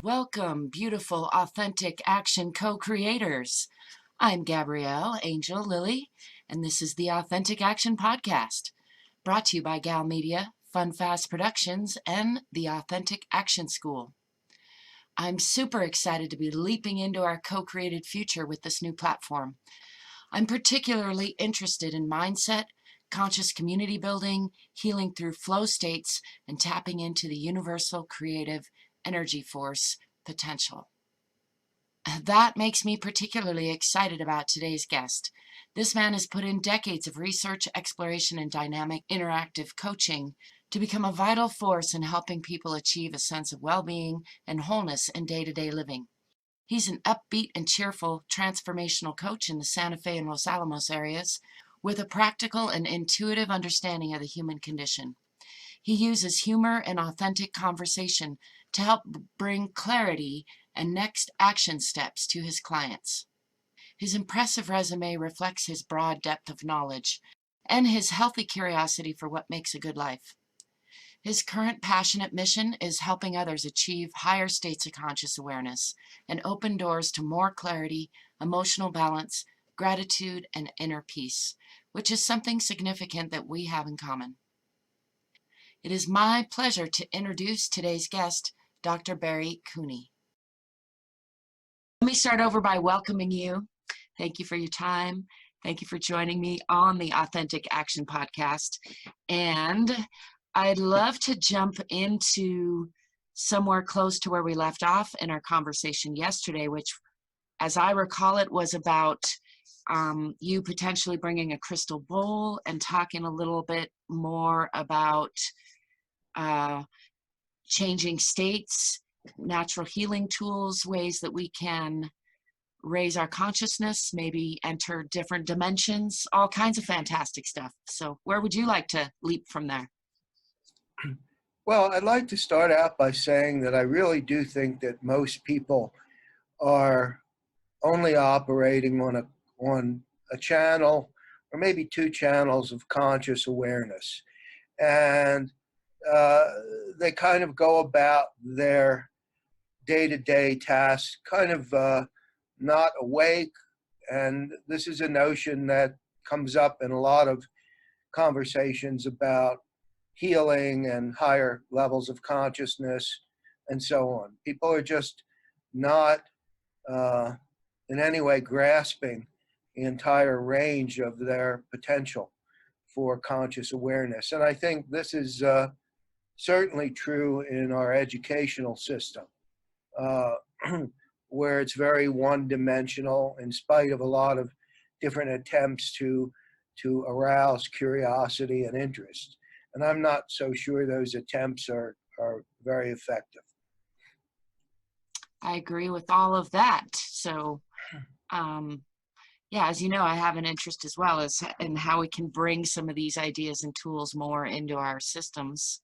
Welcome, beautiful, authentic action co-creators. I'm Gabrielle, Angel, Lilly, and this is the Authentic Action Podcast, brought to you by Gal Media, FunFast Productions, and the Authentic Action School. I'm super excited to be leaping into our co-created future with this new platform. I'm particularly interested in mindset, conscious community building, healing through flow states, and tapping into the universal creative energy force potential. That makes me particularly excited about today's guest. This man has put in decades of research, exploration, and dynamic interactive coaching to become a vital force in helping people achieve a sense of well-being and wholeness in day-to-day living. He's an upbeat and cheerful transformational coach in the Santa Fe and Los Alamos areas with a practical and intuitive understanding of the human condition. He uses humor and authentic conversation to help bring clarity and next action steps to his clients. His impressive resume reflects his broad depth of knowledge and his healthy curiosity for what makes a good life. His current passionate mission is helping others achieve higher states of conscious awareness and open doors to more clarity, emotional balance, gratitude, and inner peace, which is something significant that we have in common. It is my pleasure to introduce today's guest, Dr. Barry Cooney. Let me start over by welcoming you. Thank you for your time. Thank you for joining me on the Authentic Action Podcast. And I'd love to jump into somewhere close to where we left off in our conversation yesterday, which, as I recall it, was about you potentially bringing a crystal bowl and talking a little bit more about changing states, natural healing tools, ways that we can raise our consciousness, maybe enter different dimensions, all kinds of fantastic stuff. So where would you like to leap from there? Well, I'd like to start out by saying that I really do think that most people are only operating on a channel or maybe two channels of conscious awareness. And they kind of go about their day-to-day tasks kind of not awake. And this is a notion that comes up in a lot of conversations about healing and higher levels of consciousness and so on. People are just not in any way grasping the entire range of their potential for conscious awareness. And I think this is certainly true in our educational system, where it's very one-dimensional in spite of a lot of different attempts to arouse curiosity and interest. And I'm not so sure those attempts are very effective. I agree with all of that. So, yeah, as you know, I have an interest as well as in how we can bring some of these ideas and tools more into our systems.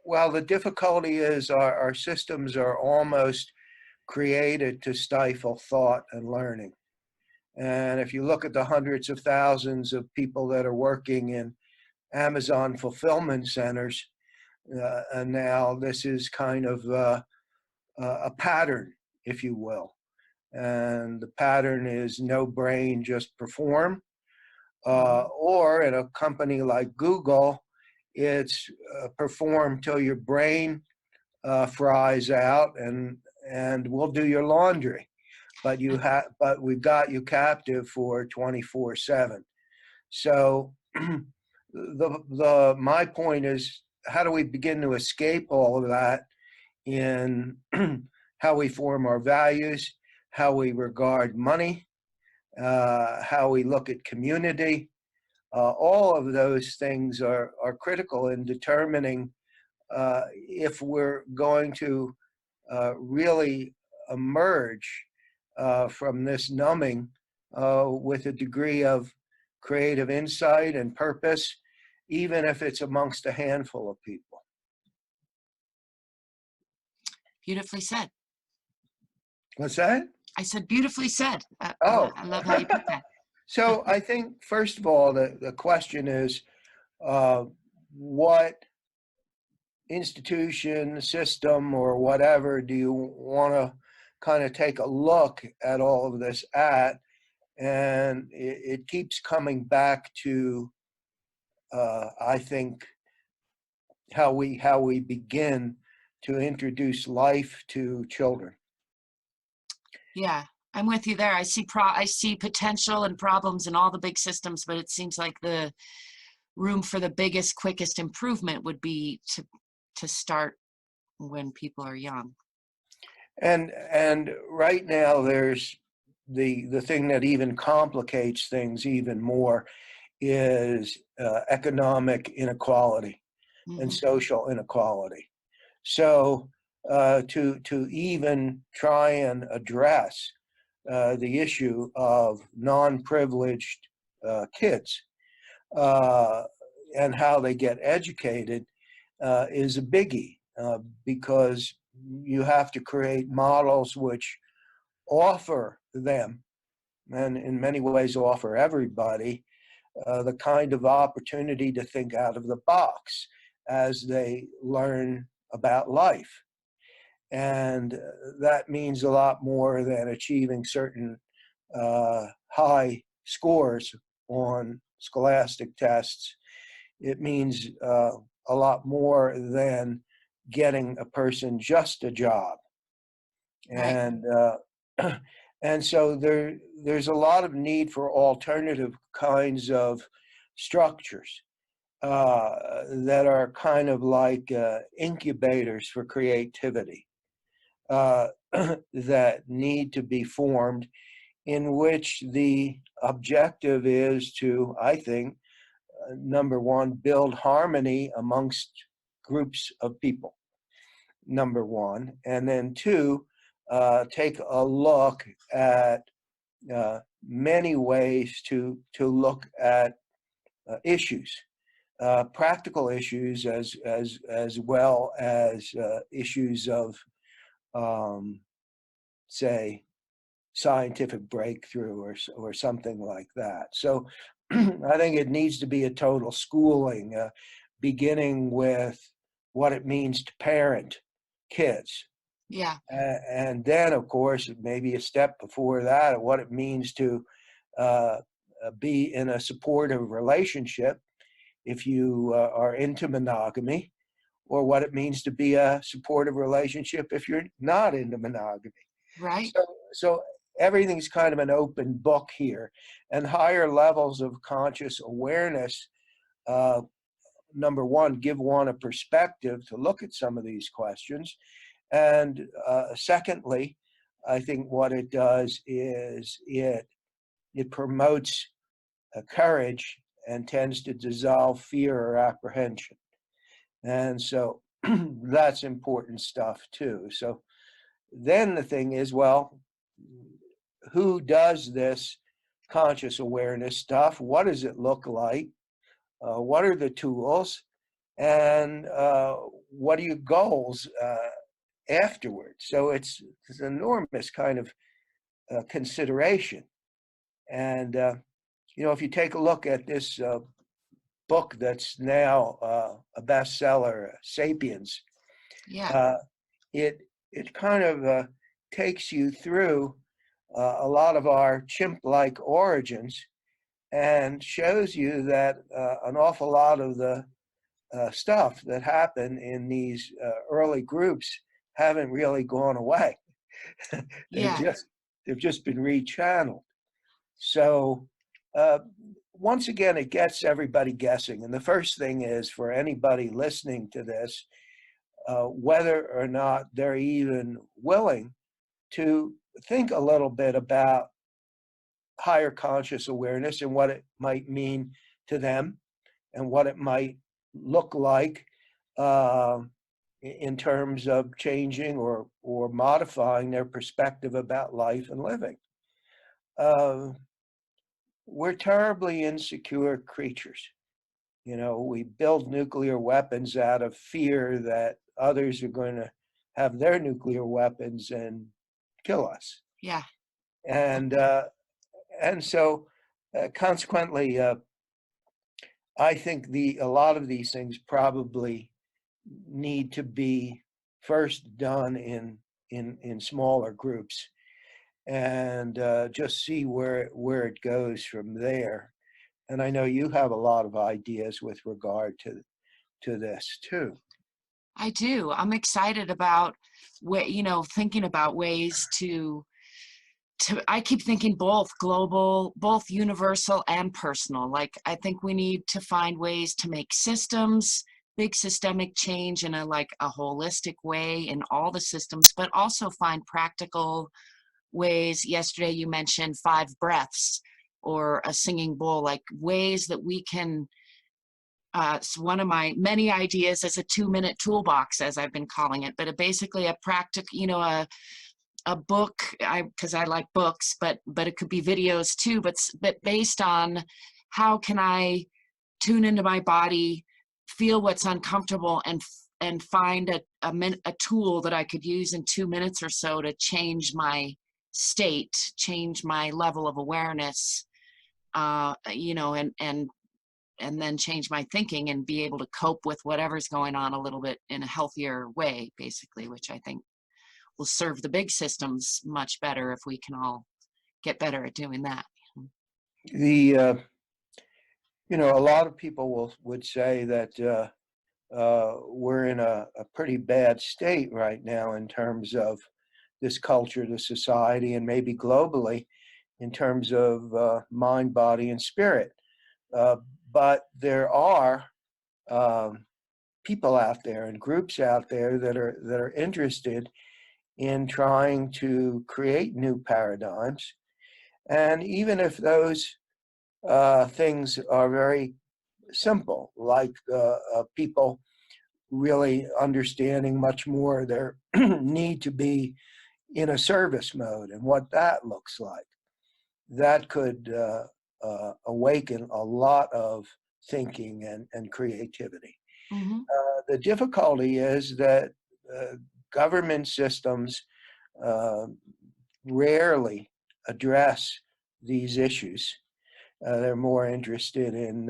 Well, the difficulty is our systems are almost created to stifle thought and learning. And if you look at the hundreds of thousands of people that are working in Amazon fulfillment centers, and now this is kind of a pattern, if you will. And the pattern is no brain, just perform. Or in a company like Google, it's perform till your brain fries out, and we'll do your laundry. But we've got you captive for 24/7. So my point is, how do we begin to escape all of that in how we form our values, how we regard money, how we look at community? All of those things are critical in determining if we're going to really emerge from this numbing with a degree of creative insight and purpose, even if it's amongst a handful of people. Beautifully said. What's that? I said beautifully said. Oh. I love how you put that. So I think, first of all, the question is, what institution, system, or whatever do you want to kind of take a look at all of this at? And it keeps coming back to, I think, how we begin to introduce life to children. Yeah, I'm with you there. I see potential and problems in all the big systems, but it seems like the room for the biggest, quickest improvement would be to start when people are young. And right now there's the thing that even complicates things even more is economic inequality and social inequality. So to even try and address the issue of non-privileged kids and how they get educated is a biggie because you have to create models which offer them, and in many ways offer everybody, the kind of opportunity to think out of the box as they learn about life. And that means a lot more than achieving certain high scores on scholastic tests. It means a lot more than getting a person just a job. Right. And and so there's a lot of need for alternative kinds of structures that are kind of like incubators for creativity that need to be formed, in which the objective is to, I think, number one, build harmony amongst groups of people, number one, and then two, take a look at many ways to look at issues, practical issues as well as issues of, say, scientific breakthrough or something like that. So I think it needs to be a total schooling, beginning with what it means to parent kids. Yeah. And then, of course, maybe a step before that, what it means to be in a supportive relationship if you are into monogamy, or what it means to be a supportive relationship if you're not into monogamy. Right. So everything's kind of an open book here, and higher levels of conscious awareness, number one, give one a perspective to look at some of these questions. And secondly, I think what it does is it promotes courage and tends to dissolve fear or apprehension. And so that's important stuff too. So then the thing is, well, who does this conscious awareness stuff? What does it look like? What are the tools? And what are your goals afterwards? So it's an enormous kind of consideration. And, if you take a look at this book that's now a bestseller, Sapiens, Yeah. it kind of takes you through a lot of our chimp-like origins and shows you that an awful lot of the stuff that happened in these early groups haven't really gone away. Yeah. They've just been rechanneled. So once again, it gets everybody guessing. And the first thing is for anybody listening to this, whether or not they're even willing to think a little bit about higher conscious awareness and what it might mean to them and what it might look like in terms of changing or modifying their perspective about life and living. We're terribly insecure creatures. We build nuclear weapons out of fear that others are going to have their nuclear weapons and kill us. Yeah. And so consequently, I think a lot of these things probably need to be first done in smaller groups, and just see where it goes from there. And I know you have a lot of ideas with regard to this too. I do. I'm excited about thinking about ways to I keep thinking both global, both universal and personal. Like I think we need to find ways to make systems, big systemic change in a holistic way in all the systems, but also find practical ways. Yesterday you mentioned 5 breaths or a singing bowl, like ways that we can so one of my many ideas is a 2-minute toolbox, as I've been calling it, but basically a practical, a book, because I like books, but it could be videos too, but based on how can I tune into my body, feel what's uncomfortable, and find a tool that I could use in 2 minutes or so to change my state, change my level of awareness, and then change my thinking and be able to cope with whatever's going on a little bit in a healthier way, basically, which I think will serve the big systems much better if we can all get better at doing that. The a lot of people would say that we're in a pretty bad state right now in terms of this culture, the society, and maybe globally in terms of mind, body, and spirit. Uh, but there are um, people out there and groups out there that are interested in trying to create new paradigms. And even if those things are very simple, like people really understanding much more their need to be in a service mode and what that looks like, that could awaken a lot of thinking and creativity. Mm-hmm. The difficulty is that government systems uh, rarely address these issues. They're more interested in,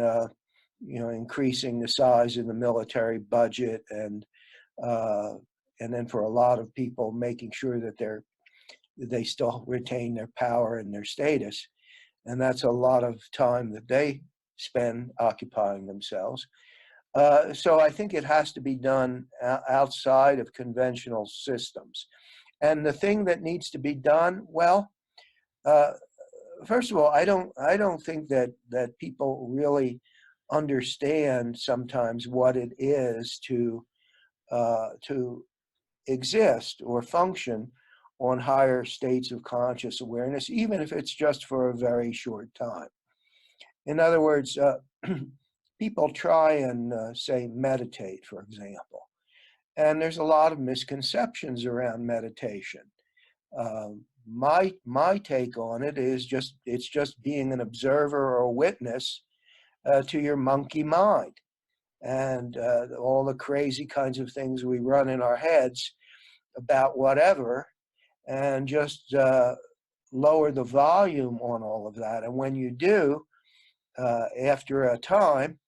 increasing the size of the military budget, and then for a lot of people, making sure that they still retain their power and their status, and that's a lot of time that they spend occupying themselves. So I think it has to be done outside of conventional systems. And the thing that needs to be done, well, uh, first of all, I don't think that people really understand sometimes what it is to exist or function on higher states of conscious awareness, even if it's just for a very short time. In other words, people try and say meditate, for example, and there's a lot of misconceptions around meditation. My take on it is it's just being an observer or a witness to your monkey mind and all the crazy kinds of things we run in our heads about whatever, and just lower the volume on all of that. And when you do, after a time,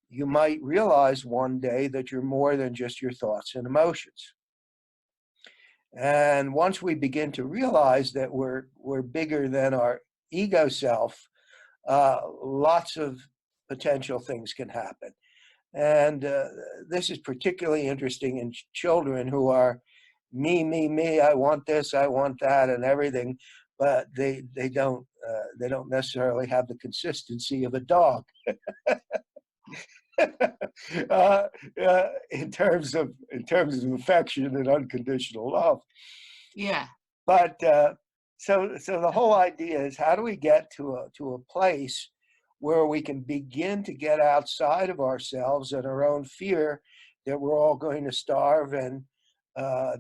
you might realize one day that you're more than just your thoughts and emotions. And once we begin to realize that we're bigger than our ego self, lots of potential things can happen. And this is particularly interesting in children who are me. I want this, I want that, and everything, but they don't necessarily have the consistency of a dog. uh, in terms of affection and unconditional love. Yeah. But so the whole idea is, how do we get to a place where we can begin to get outside of ourselves and our own fear that we're all going to starve and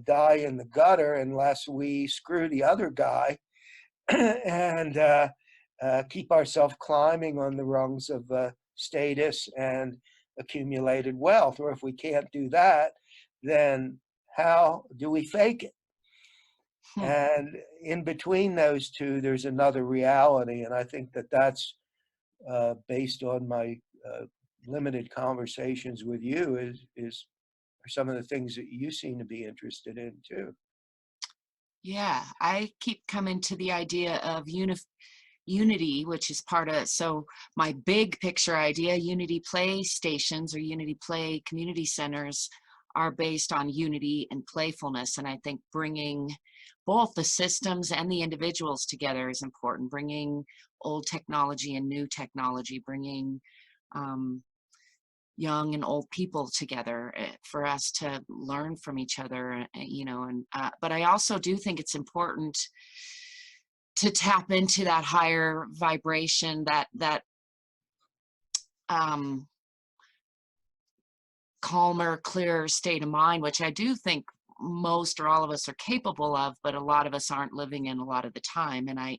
die in the gutter unless we screw the other guy, and keep ourselves climbing on the rungs of status and accumulated wealth. Or if we can't do that, then how do we fake it? Hmm. And in between those two, there's another reality. And I think that's based on my limited conversations with you, is are some of the things that you seem to be interested in too. Yeah, I keep coming to the idea of unity, which is part of, so my big picture idea, unity play stations or unity play community centers are based on unity and playfulness. And I think bringing both the systems and the individuals together is important. Bringing old technology and new technology, bringing young and old people together for us to learn from each other, and but I also do think it's important to tap into that higher vibration, that um, calmer, clearer state of mind, which I do think most or all of us are capable of, but a lot of us aren't living in a lot of the time. And I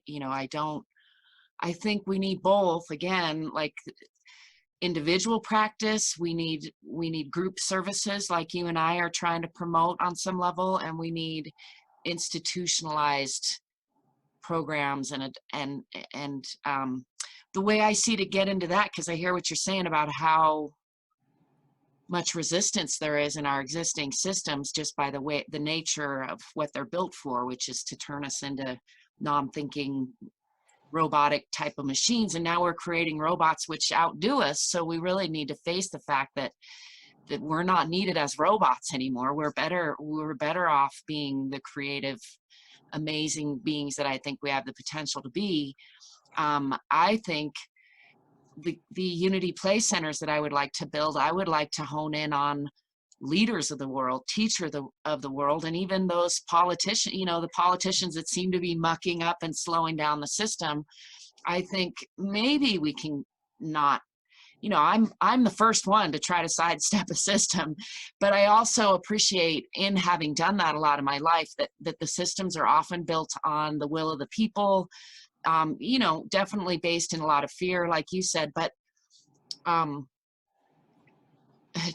think we need both. Again, like individual practice, we need group services like you and I are trying to promote on some level, and we need institutionalized programs and the way I see to get into that, because I hear what you're saying about how much resistance there is in our existing systems just by the nature of what they're built for, which is to turn us into non-thinking robotic type of machines. And now we're creating robots which outdo us, so we really need to face the fact that we're not needed as robots anymore. We're better off being the creative, amazing beings that I think we have the potential to be. I think the unity play centers that I would like to build, I would like to hone in on leaders of the world, teachers of the world, and even those politicians, the politicians that seem to be mucking up and slowing down the system. I think maybe we can not, I'm the first one to try to sidestep a system, but I also appreciate, in having done that a lot of my life, that the systems are often built on the will of the people, definitely based in a lot of fear, like you said, but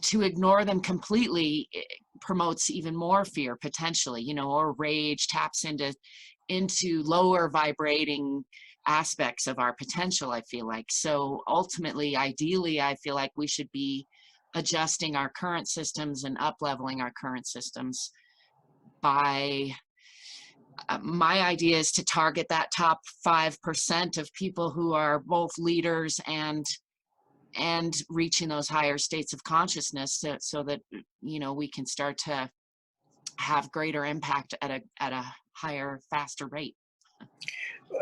to ignore them completely promotes even more fear potentially, or rage, taps into lower vibrating aspects of our potential, I feel like. So ultimately, ideally, I feel like we should be adjusting our current systems and up-leveling our current systems by my idea is to target that top 5% of people who are both leaders and reaching those higher states of consciousness, so that we can start to have greater impact at a higher, faster rate.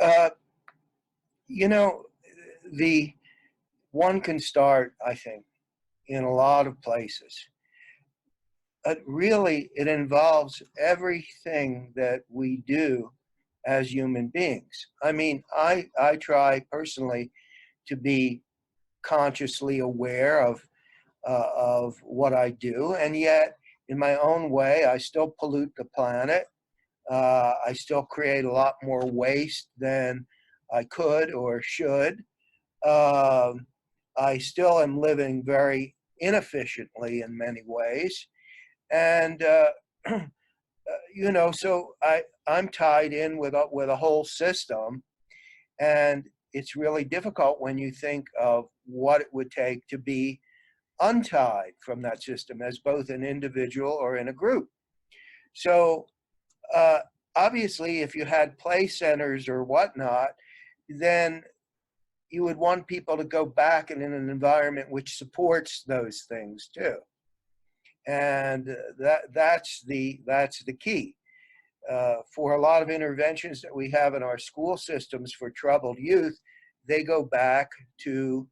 Uh, the one can start, I think, in a lot of places. Really, it involves everything that we do as human beings. I mean, I try personally to be consciously aware of what I do, and yet in my own way, I still pollute the planet. I still create a lot more waste than I could or should. I still am living very inefficiently in many ways, and so I'm tied in with a whole system, and it's really difficult when you think of what it would take to be untied from that system as both an individual or in a group. So uh, obviously, if you had play centers or whatnot, then you would want people to go back in an environment which supports those things too. And that's the key. For a lot of interventions that we have in our school systems for troubled youth, they go back to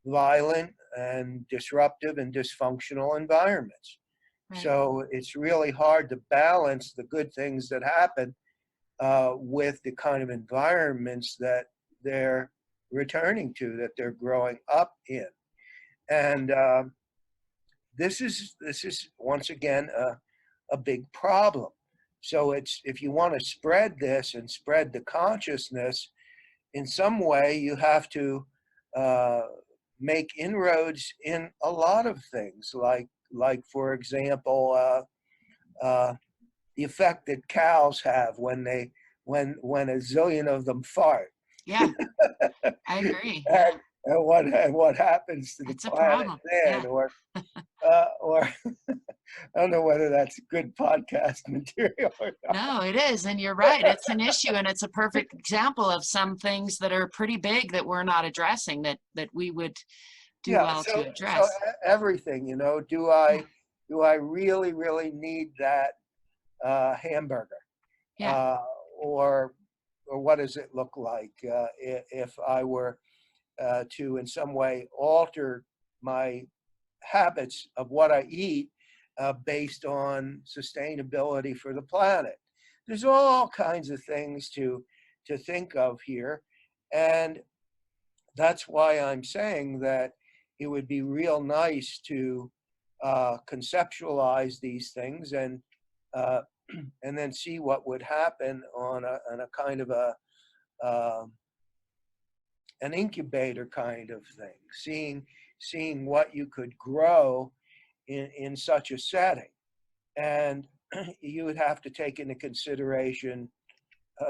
violent and disruptive and dysfunctional environments. Right. So it's really hard to balance the good things that happen with the kind of environments that they're returning to, that they're growing up in. And this is once again a big problem. So if you want to spread this and spread the consciousness, in some way you have to make inroads in a lot of things, like for example, the effect that cows have when a zillion of them fart. Yeah, I agree. And what happens to the planet then, yeah. or I don't know whether that's good podcast material or not. No, it is. And you're right. It's an issue. And it's a perfect example of some things that are pretty big that we're not addressing that we would do Yeah, well to so address. everything, do Yeah. I really need that hamburger? Yeah. Uh, or what does it look like if I were to in some way alter my habits of what I eat based on sustainability for the planet? There's all kinds of things to think of here, and that's why I'm saying that it would be real nice to conceptualize these things uh, and then see what would happen on a kind of uh, an incubator kind of thing, seeing what you could grow in such a setting. And you would have to take into consideration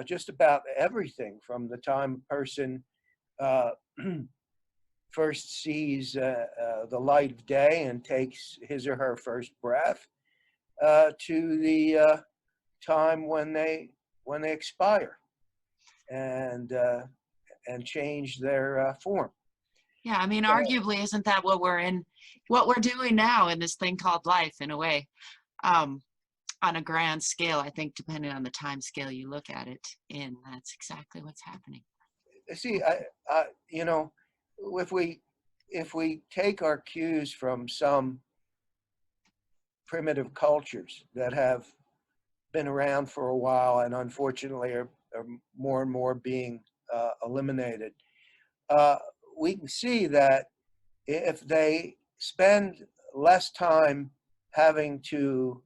just about everything from the time a person uh, first sees the light of day and takes his or her first breath to the time when they expire and change their form. Yeah. I mean, arguably, isn't that what we're doing now in this thing called life in a way? On a grand scale, I think, depending on the time scale you look at it in, that's exactly what's happening. See, if we take our cues from some primitive cultures that have been around for a while and unfortunately are more and more being eliminated, we can see that if they spend less time having to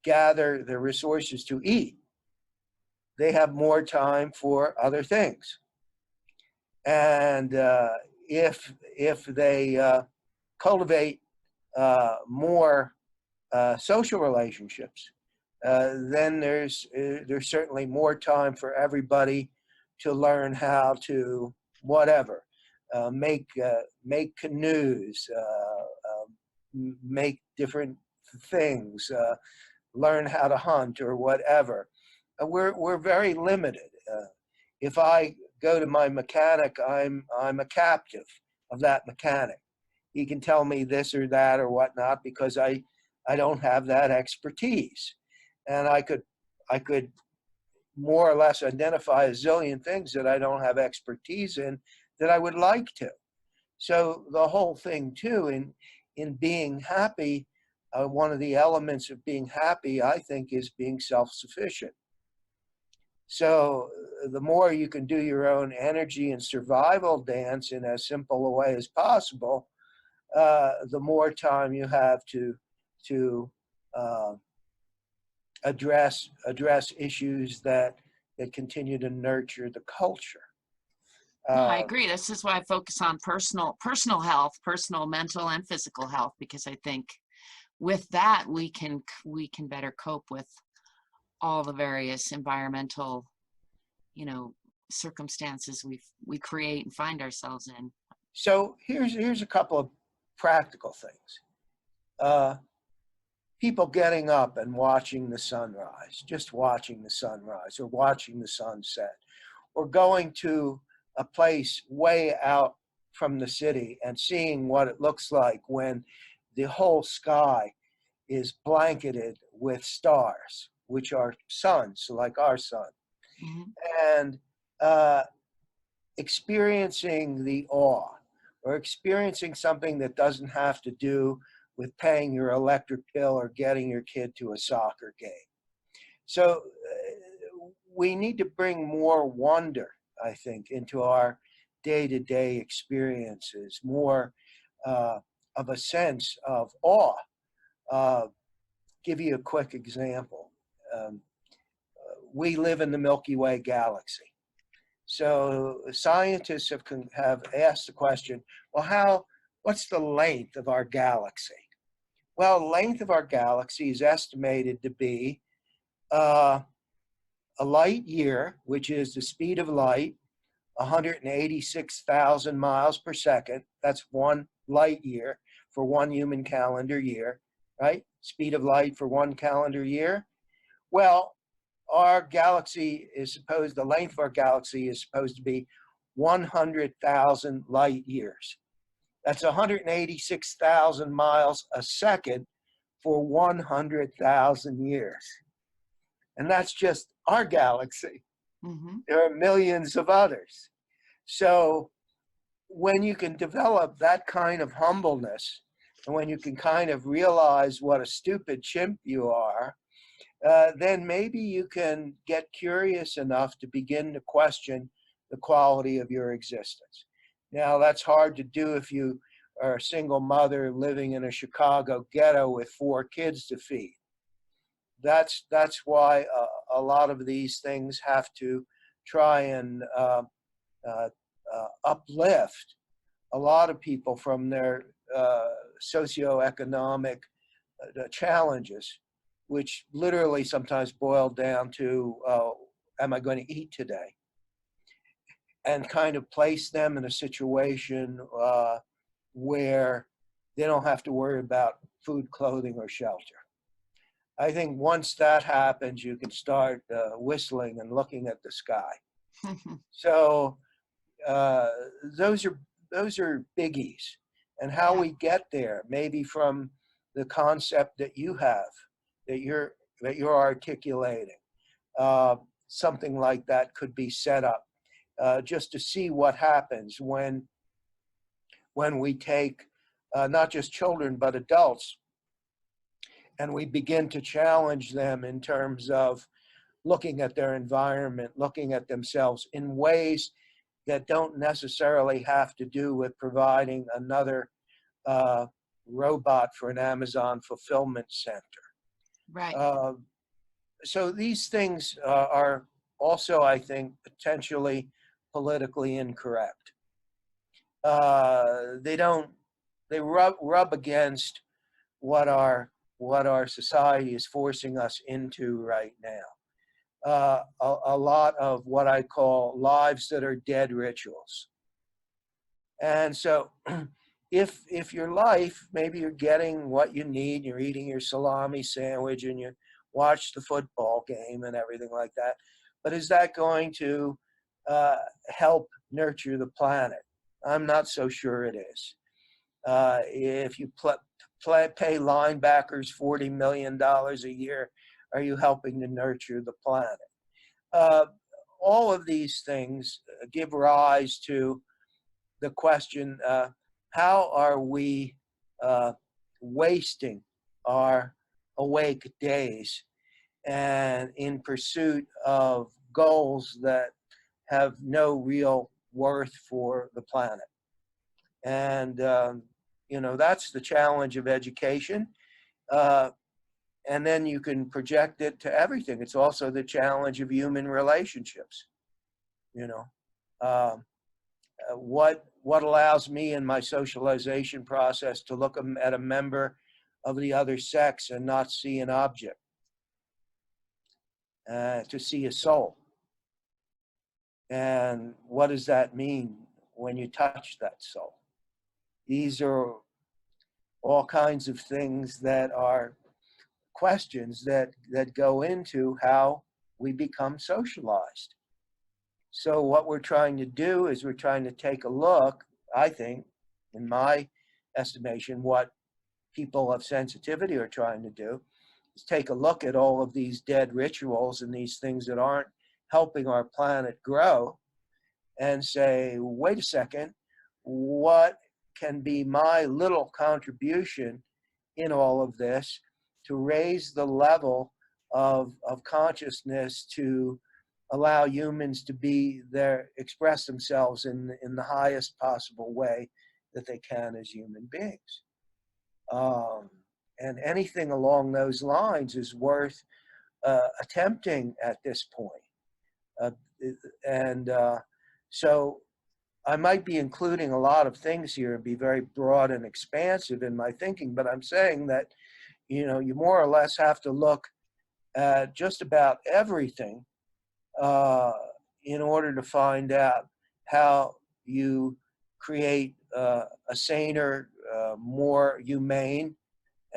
gather the resources to eat, they have more time for other things. And if they cultivate more social relationships, then there's certainly more time for everybody to learn how to whatever, make canoes, make different things, learn how to hunt or whatever. We're very limited. If I go to my mechanic, I'm a captive of that mechanic. He can tell me this or that or whatnot because I don't have that expertise, and I could more or less identify a zillion things that I don't have expertise in that I would like to. So the whole thing too in being happy, one of the elements of being happy, I think, is being self-sufficient. So the more you can do your own energy and survival dance in as simple a way as possible, the more time you have to uh, address issues that continue to nurture the culture. No, I agree. This is why I focus on personal health, personal, mental, and physical health, because I think with that we can better cope with all the various environmental, circumstances we create and find ourselves in. So here's a couple of practical things. People getting up and watching the sunrise, just watching the sunrise or watching the sunset, or going to a place way out from the city and seeing what it looks like when the whole sky is blanketed with stars, which are suns, like our sun. Mm-hmm. And experiencing the awe or experiencing something that doesn't have to do with paying your electric bill or getting your kid to a soccer game. So we need to bring more wonder, I think, into our day-to-day experiences, more of a sense of awe. Give you a quick example. We live in the Milky Way galaxy. So scientists have asked the question, well, what's the length of our galaxy? Well, the length of our galaxy is estimated to be a light year, which is the speed of light, 186,000 miles per second. That's one light year for one human calendar year, right? speed of light for 1 calendar year. Well, our galaxy is supposed, the length of our galaxy is supposed to be 100,000 light years. That's 186,000 miles a second for 100,000 years. And that's just our galaxy. Mm-hmm. There are millions of others. So when you can develop that kind of humbleness, and when you can kind of realize what a stupid chimp you are, then maybe you can get curious enough to begin to question the quality of your existence. Now, that's hard to do if you are a single mother living in a Chicago ghetto with 4 kids to feed. That's why a lot of these things have to try and uplift a lot of people from their socioeconomic challenges, which literally sometimes boil down to, am I going to eat today? And kind of place them in a situation where they don't have to worry about food, clothing, or shelter. I think once that happens, you can start whistling and looking at the sky. So those are biggies, and how we get there, maybe from the concept that you have, that you're articulating. Something like that could be set up just to see what happens when we take not just children but adults, and we begin to challenge them in terms of looking at their environment, looking at themselves in ways that don't necessarily have to do with providing another robot for an Amazon fulfillment center. Right. So these things are also, I think, potentially politically incorrect. They rub against what our society is forcing us into right now. A lot of what I call lives that are dead rituals. And so if your life, maybe you're getting what you need, you're eating your salami sandwich and you watch the football game and everything like that, but is that going to help nurture the planet? I'm not so sure it is. If you pay linebackers $40 million a year, are you helping to nurture the planet? All of these things give rise to the question, how are we wasting our awake days and in pursuit of goals that have no real worth for the planet? And that's the challenge of education. And then you can project it to everything. It's also the challenge of human relationships. What allows me in my socialization process to look at a member of the other sex and not see an object, to see a soul? And what does that mean when you touch that soul? These are all kinds of things that are questions that go into how we become socialized. So what we're trying to do is we're trying to take a look, I think, in my estimation, what people of sensitivity are trying to do is take a look at all of these dead rituals and these things that aren't helping our planet grow and say, wait a second, what can be my little contribution in all of this to raise the level of consciousness to allow humans to express themselves in the highest possible way that they can as human beings. And anything along those lines is worth attempting at this point. So I might be including a lot of things here and be very broad and expansive in my thinking, but I'm saying that, you more or less have to look at just about everything in order to find out how you create a saner, more humane,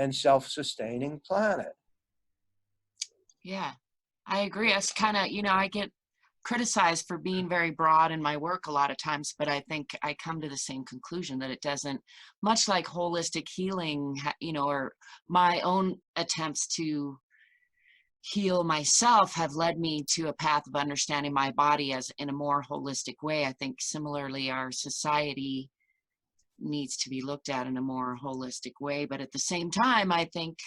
and self-sustaining planet. Yeah, I agree. It's kind of, I get criticized for being very broad in my work a lot of times, but I think I come to the same conclusion that it doesn't, much like holistic healing, or my own attempts to heal myself have led me to a path of understanding my body as in a more holistic way. I think similarly, our society needs to be looked at in a more holistic way. But at the same time, I think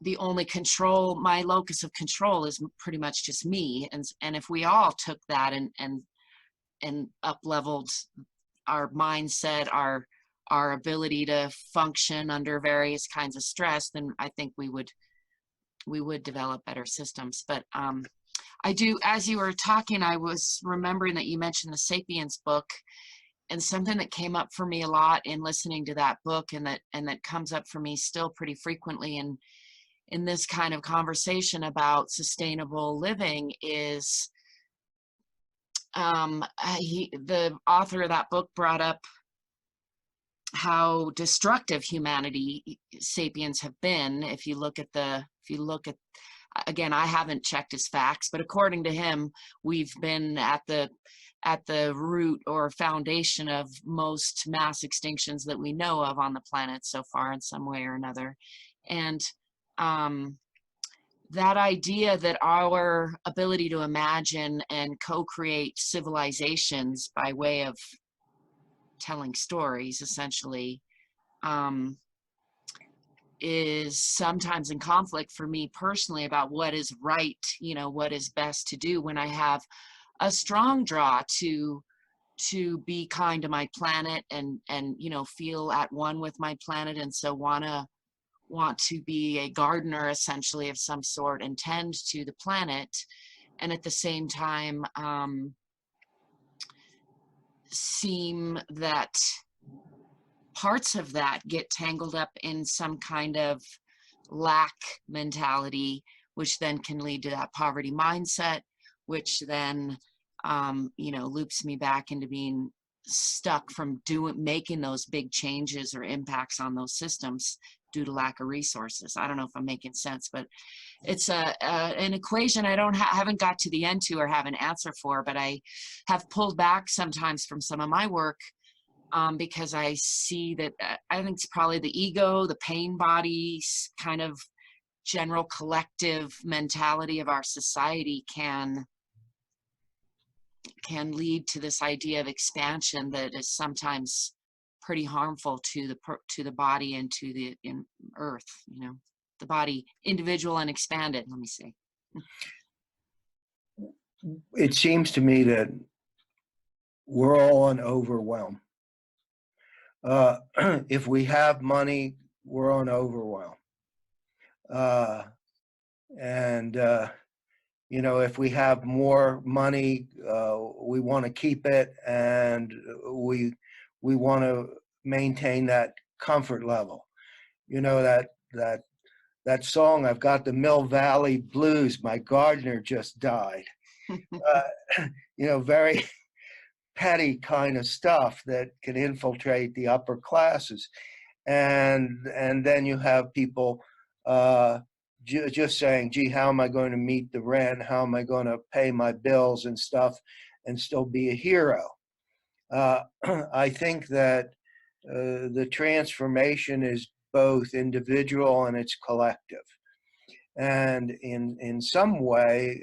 the only control, my locus of control is pretty much just me. And if we all took that and up leveled our mindset, our ability to function under various kinds of stress, then I think we would develop better systems. But I do, as you were talking, I was remembering that you mentioned the Sapiens book, and something that came up for me a lot in listening to that book, and that comes up for me still pretty frequently in this kind of conversation about sustainable living is the author of that book brought up how destructive humanity sapiens have been. If you look at again, I haven't checked his facts, but according to him, we've been at the root or foundation of most mass extinctions that we know of on the planet so far in some way or another. And that idea that our ability to imagine and co-create civilizations by way of telling stories, essentially, is sometimes in conflict for me personally about what is right, what is best to do, when I have a strong draw to be kind to my planet and feel at one with my planet, and so want to be a gardener essentially of some sort and tend to the planet, and at the same time seem that parts of that get tangled up in some kind of lack mentality, which then can lead to that poverty mindset, which then loops me back into being stuck from making those big changes or impacts on those systems due to lack of resources. I don't know if I'm making sense, but it's an equation I haven't got to the end to or have an answer for, but I have pulled back sometimes from some of my work because I see that I think it's probably the ego, the pain body kind of general collective mentality of our society can lead to this idea of expansion that is sometimes pretty harmful to the body and to the earth, the body, individual and expanded, let me say. It seems to me that we're all on overwhelm. If we have money, we're on overwhelm. If we have more money, we want to keep it, and we want to maintain that comfort level. That song, I've got the Mill Valley Blues, my gardener just died. Very petty kind of stuff that can infiltrate the upper classes. And then you have people just saying, gee, how am I going to meet the rent? How am I going to pay my bills and stuff and still be a hero? I think that the transformation is both individual and it's collective. And in some way,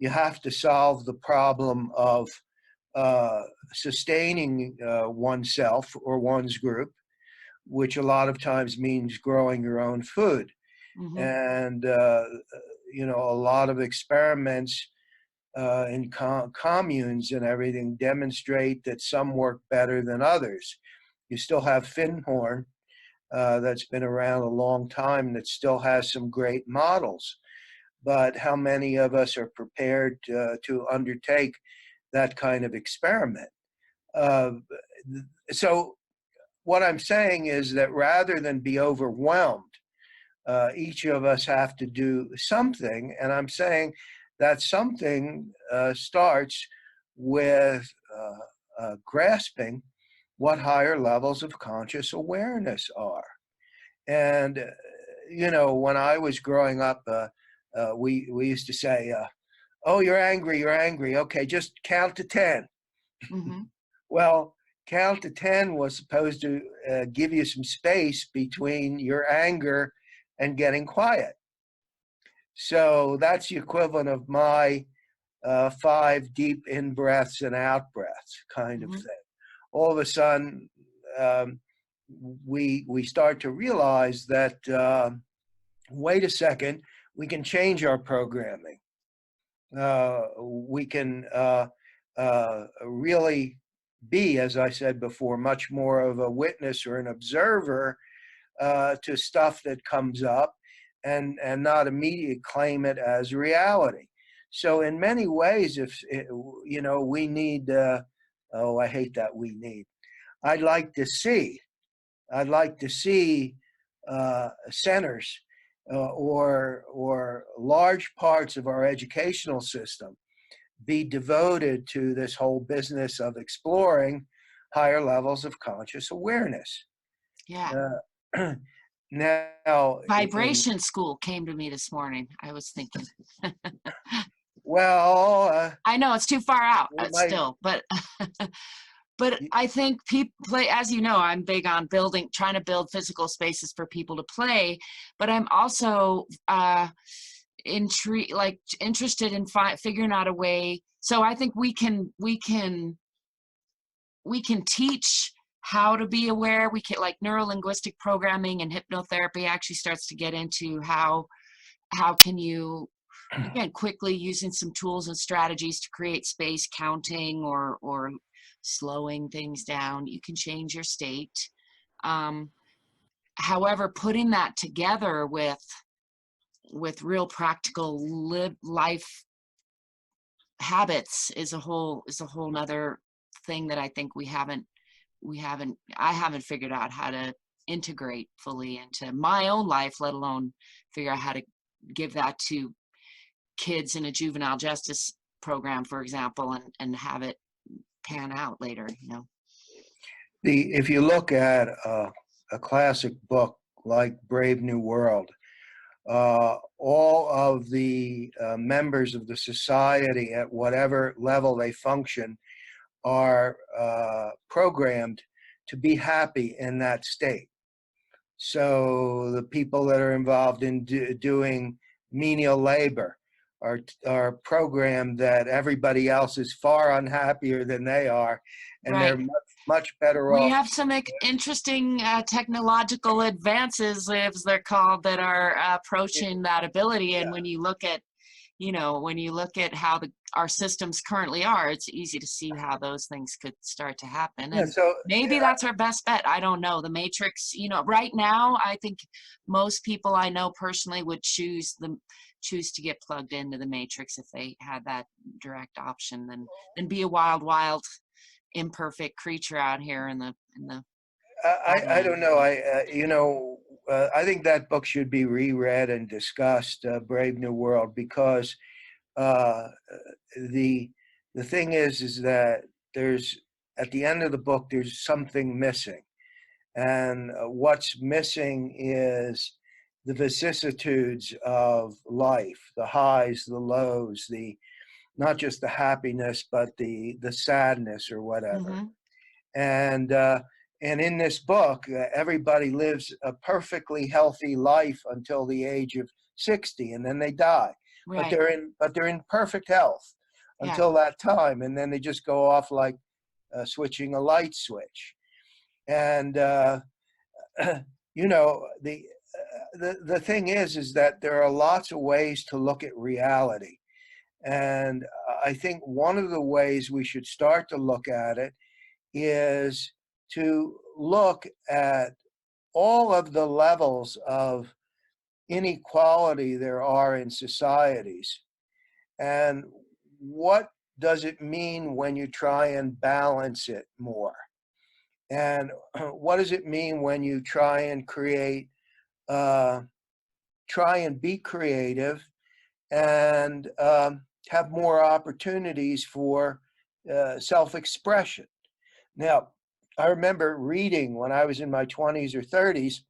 you have to solve the problem of sustaining oneself or one's group, which a lot of times means growing your own food. Mm-hmm. And, a lot of experiments in communes and everything demonstrate that some work better than others. You still have Finhorn that's been around a long time that still has some great models. But how many of us are prepared to undertake that kind of experiment? So what I'm saying is that rather than be overwhelmed, each of us have to do something. And I'm saying that something starts with grasping what higher levels of conscious awareness are. And, when I was growing up, we used to say, oh, you're angry, you're angry. Okay, just count to 10. Mm-hmm. Well, count to 10 was supposed to give you some space between your anger and getting quiet. So that's the equivalent of my 5 deep in breaths and out breaths kind of Mm-hmm. thing. All of a sudden, um, we start to realize that, wait a second, we can change our programming. We can really be, as I said before, much more of a witness or an observer to stuff that comes up, and not immediately claim it as reality. So in many ways, if we need, oh, I hate that we need. I'd like to see. I'd like to see centers or large parts of our educational system be devoted to this whole business of exploring higher levels of conscious awareness. Yeah. Uh, now, Vibration school came to me this morning. I was thinking. well, I know it's too far out we might. still, but but I think people play, as you know, I'm big on trying to build physical spaces for people to play, but I'm also interested in figuring out a way. So I think we can teach how to be aware. We can, like, neuro-linguistic programming and hypnotherapy actually starts to get into how can you, again, quickly using some tools and strategies to create space, counting or slowing things down, you can change your state. However, putting that together with real practical life habits is a whole nother thing that I think I haven't figured out how to integrate fully into my own life, let alone figure out how to give that to kids in a juvenile justice program, for example, and have it pan out later, If you look at a classic book like Brave New World, all of the members of the society at whatever level they function are programmed to be happy in that state. So the people that are involved in doing menial labor are programmed that everybody else is far unhappier than they are, and they're Right. much better We off. have some interesting technological advances, as they're called, that are approaching that ability. And Yeah. when you look at, how our systems currently are, it's easy to see how those things could start to happen. Yeah. And So maybe that's our best bet. I don't know. The Matrix, right now, I think most people I know personally would choose to get plugged into the Matrix if they had that direct option, than be a wild imperfect creature out here in the I don't know. Badlands. I think that book should be reread and discussed, Brave New World, because uh, the the thing is that there's at the end of the book there's something missing, and what's missing is the vicissitudes of life, the highs, the lows, the not just the happiness but the sadness or whatever. Mm-hmm. And in this book, everybody lives a perfectly healthy life until the age of 60, and then they die. But Right. they're in perfect health Yeah. until that time, and then they just go off like switching a light switch. And you know the thing is that there are lots of ways to look at reality, and I think one of the ways we should start to look at it is to look at all of the levels of inequality there are in societies, and what does it mean when you try and balance it more, and what does it mean when you try and uh, try and be creative and have more opportunities for self-expression. Now, I remember reading when I was in my 20s or 30s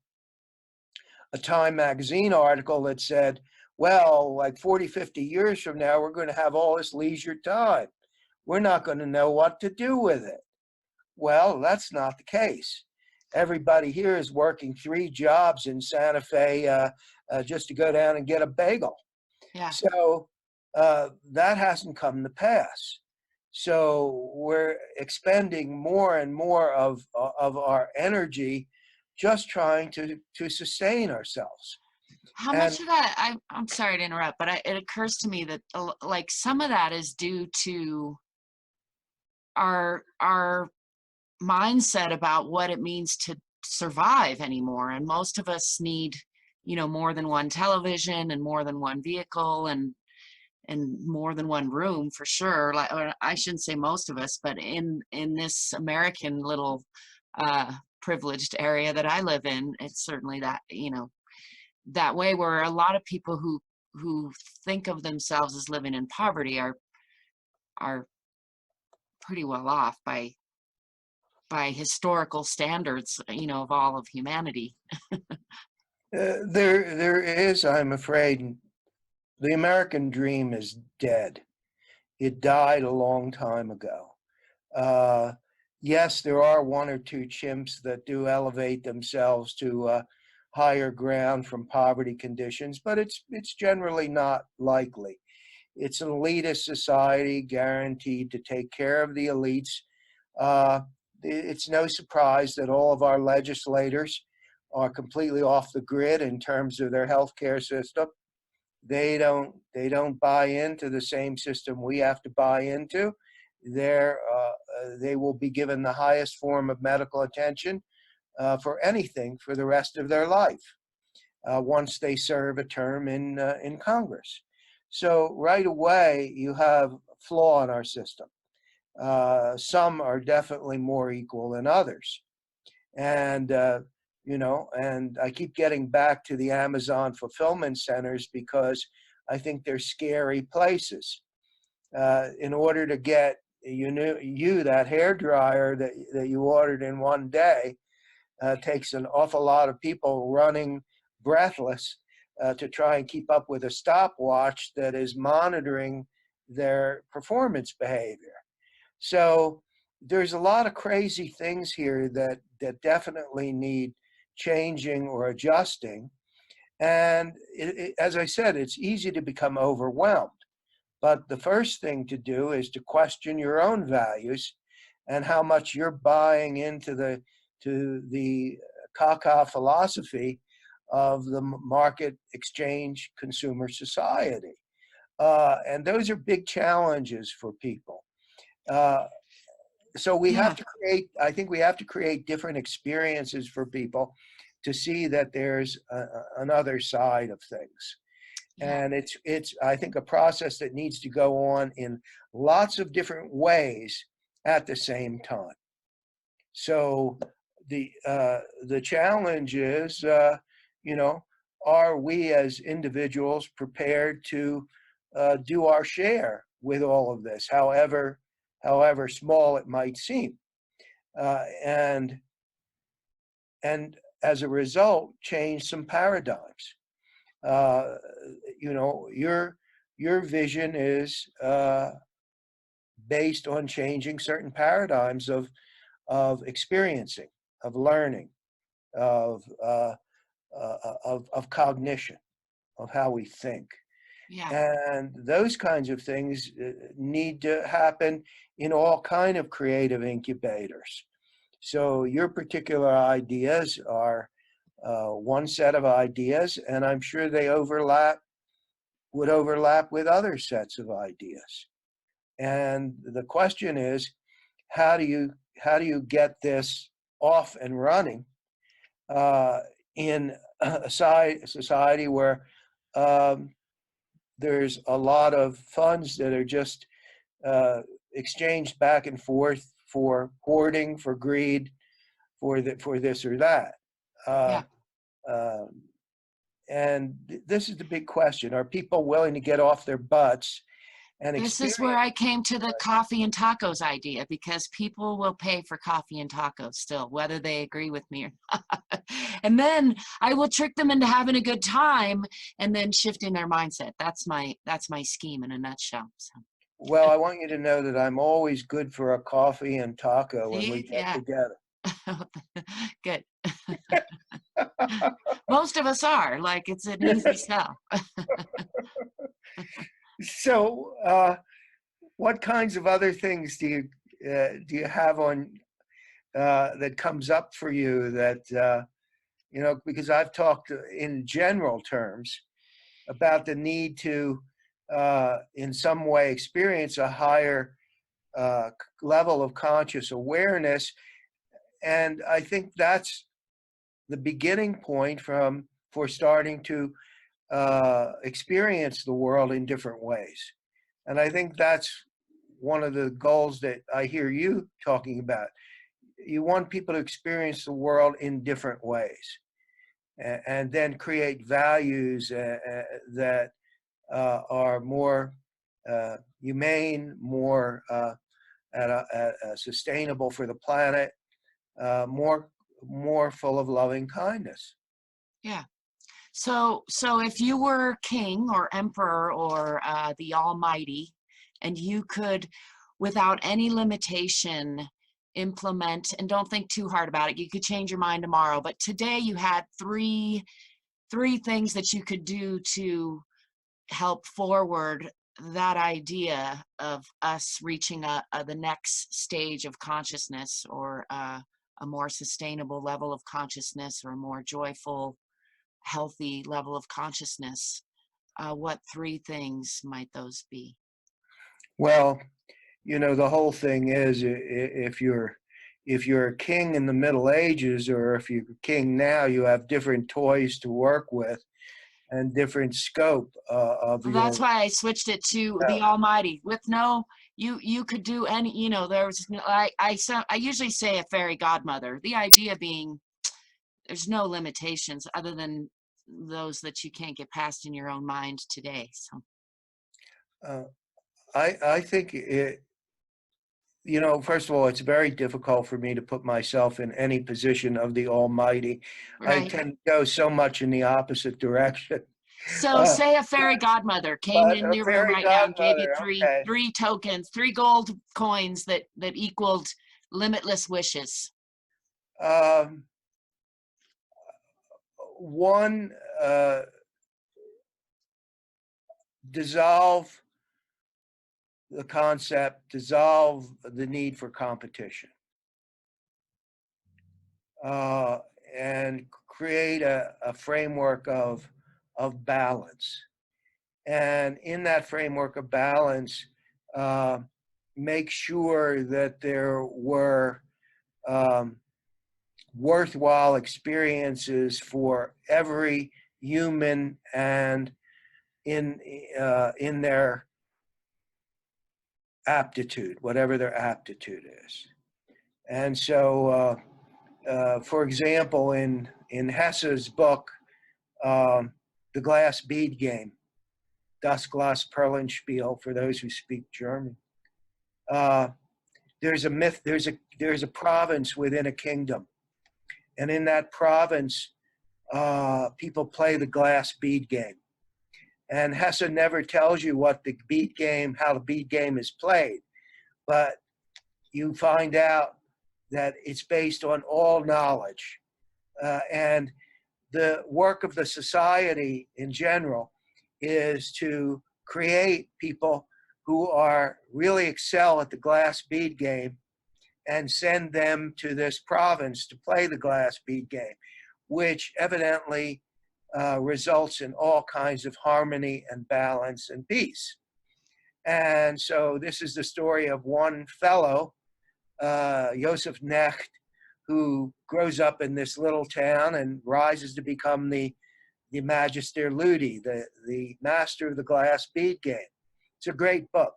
a Time magazine article that said, well, like 40, 50 years from now, we're going to have all this leisure time. We're not going to know what to do with it. Well, that's not the case. Everybody here is working 3 jobs in Santa Fe just to go down and get a bagel. Yeah. So that hasn't come to pass. So we're expending more and more of our energy just trying to sustain ourselves. How And much of that, I'm sorry to interrupt, but it occurs to me that like some of that is due to our mindset about what it means to survive anymore. And most of us need, more than one television and more than one vehicle and more than one room for sure. Like, or I shouldn't say most of us, but in this American little privileged area that I live in, it's certainly that, that way, where a lot of people who think of themselves as living in poverty are pretty well off by historical standards, of all of humanity. there is, I'm afraid, the American dream is dead. It died a long time ago. Yes, there are 1 or 2 chimps that do elevate themselves to higher ground from poverty conditions, but it's generally not likely. It's an elitist society guaranteed to take care of the elites. It's no surprise that all of our legislators are completely off the grid in terms of their healthcare system. They don't buy into the same system we have to buy into. They will be given the highest form of medical attention for anything for the rest of their life once they serve a term in Congress. So right away, you have a flaw in our system. Some are definitely more equal than others. And, and I keep getting back to the Amazon fulfillment centers because I think they're scary places. In order to get that hair dryer that you ordered in one day, takes an awful lot of people running breathless to try and keep up with a stopwatch that is monitoring their performance behavior. So there's a lot of crazy things here that definitely need changing or adjusting. And as I said, it's easy to become overwhelmed. But the first thing to do is to question your own values and how much you're buying into the caca philosophy of the market exchange consumer society. And those are big challenges for people. So we have to create, I think we have to create different experiences for people to see that there's another side of things. And it's I think a process that needs to go on in lots of different ways at the same time. So the challenge is, are we as individuals prepared to do our share with all of this, however small it might seem, and as a result, change some paradigms. Your vision is based on changing certain paradigms of experiencing, of learning, of cognition, of how we think. And those kinds of things need to happen in all kind of creative incubators. So your particular ideas are one set of ideas, and I'm sure they would overlap with other sets of ideas. And the question is, how do you get this off and running in a society where there's a lot of funds that are just exchanged back and forth for hoarding, for greed, for this or that. And this is the big question. Are people willing to get off their butts and This is where experience. I came to the coffee and tacos idea, because people will pay for coffee and tacos still, whether they agree with me or not. And then I will trick them into having a good time and then shifting their mindset. That's my scheme in a nutshell. So, Well, I want you to know that I'm always good for a coffee and taco when we see, get yeah, together. good. Most of us are, like, it's an easy sell. So, what kinds of other things do you have on that comes up for you that because I've talked in general terms about the need to, in some way, experience a higher level of conscious awareness, and I think that's the beginning point for starting to experience the world in different ways. And I think that's one of the goals that I hear you talking about. You want people to experience the world in different ways, and then create values that are more humane, more sustainable for the planet, more full of loving kindness. Yeah. So if you were king or emperor or the Almighty, and you could, without any limitation, implement, and don't think too hard about it, you could change your mind tomorrow, but today you had three things that you could do to help forward that idea of us reaching the next stage of consciousness, or a more sustainable level of consciousness, or a more joyful, healthy level of consciousness. What three things might those be? Well, the whole thing is, if you're a king in the Middle Ages, or if you're a king now, you have different toys to work with and different scope of That's your. why I switched it to the Almighty. With no, you could do any. There's I usually say a fairy godmother. The idea being, there's no limitations other than those that you can't get past in your own mind today. So, Uh, I think first of all, it's very difficult for me to put myself in any position of the Almighty. I right. tend to go so much in the opposite direction. So Uh, say a fairy godmother came but in a your room fairy right now and gave you godmother, okay. three tokens, three gold coins that equaled limitless wishes. Um, One, dissolve the concept, dissolve the need for competition, uh, and create a framework of balance. And in that framework of balance, uh, make sure that there were um, worthwhile experiences for every human, and in their aptitude, whatever their aptitude is. And so, for example, in Hesse's book, The Glass Bead Game, Das Glas Perlenspiel, for those who speak German, there's a myth, there's a province within a kingdom. And in that province, people play the glass bead game. And Hesse never tells you how the bead game is played, but you find out that it's based on all knowledge. And the work of the society in general is to create people who are really excel at the glass bead game, and send them to this province to play the glass bead game, which evidently results in all kinds of harmony and balance and peace. And so this is the story of one fellow, Joseph Necht, who grows up in this little town and rises to become the Magister Ludi, the master of the glass bead game. It's a great book.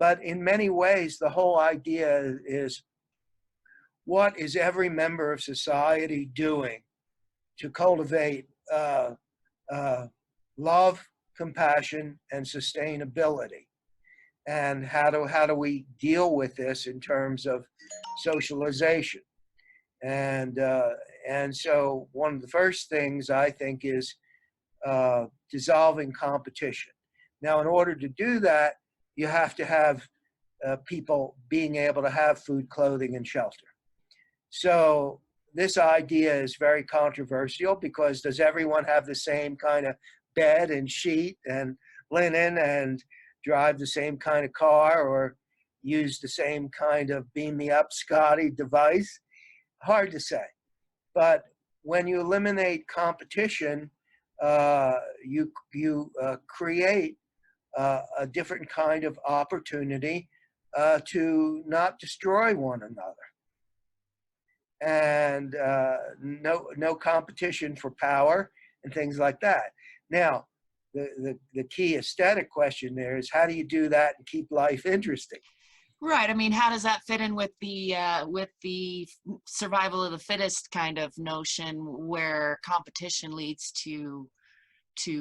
But in many ways, the whole idea is, what is every member of society doing to cultivate love, compassion, and sustainability? and how do we deal with this in terms of socialization. And so one of the first things I think is dissolving competition. Now, in order to do that, you have to have people being able to have food, clothing, and shelter. So this idea is very controversial because does everyone have the same kind of bed and sheet and linen and drive the same kind of car or use the same kind of beam me up Scotty device? Hard to say. But when you eliminate competition, you create a different kind of opportunity to not destroy one another. And no competition for power and things like that. Now, the key aesthetic question there is how do you do that and keep life interesting? Right. I mean, how does that fit in with the survival of the fittest kind of notion, where competition leads to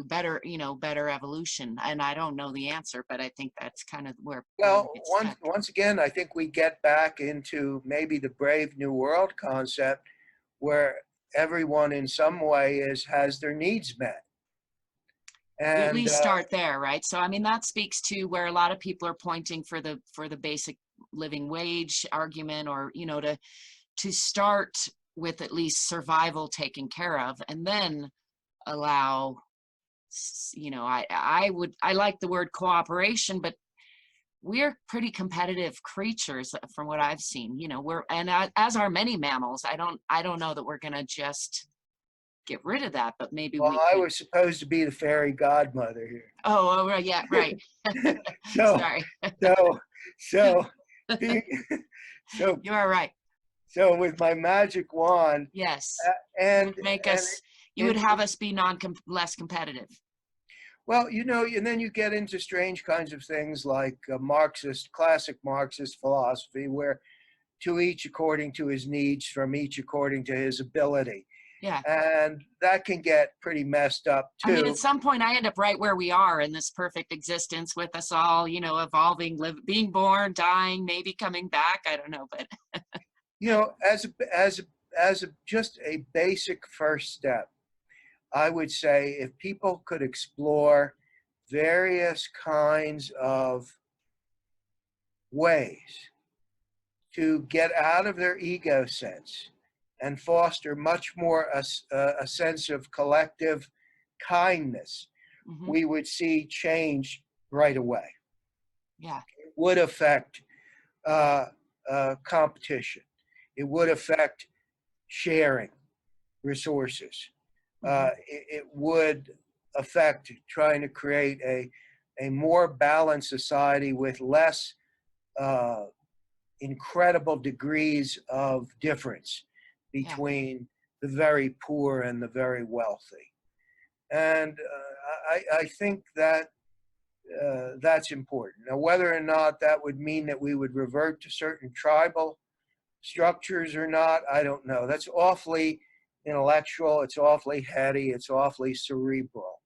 better, better evolution? And I don't know the answer, but I think that's kind of where Well, it's stuck. once again, I think we get back into maybe the Brave New World concept, where everyone in some way has their needs met. And at least start there, right? So I mean, that speaks to where a lot of people are pointing for the basic living wage argument, or to start with at least survival taken care of, and then allow, I like the word cooperation, but we're pretty competitive creatures from what I've seen. As are many mammals. I don't know that we're gonna just get rid of that, but maybe well, we I could. was supposed to be the fairy godmother here. Oh, right, yeah, right. Sorry. So You are right. So with my magic wand, Yes. and Make us. You would have us be less competitive. Well, and then you get into strange kinds of things like classic Marxist philosophy, where to each according to his needs, from each according to his ability. Yeah. And that can get pretty messed up too. I mean, at some point I end up right where we are in this perfect existence, with us all, evolving, being born, dying, maybe coming back. I don't know, but as just a basic first step, I would say if people could explore various kinds of ways to get out of their ego sense and foster much more a sense of collective kindness, mm-hmm. we would see change right away. Yeah. It would affect competition. It would affect sharing resources. It would affect trying to create a more balanced society with less incredible degrees of difference between the very poor and the very wealthy. And I think that that's important. Now, whether or not that would mean that we would revert to certain tribal structures or not, I don't know. That's awfully intellectual, it's awfully heady, it's awfully cerebral.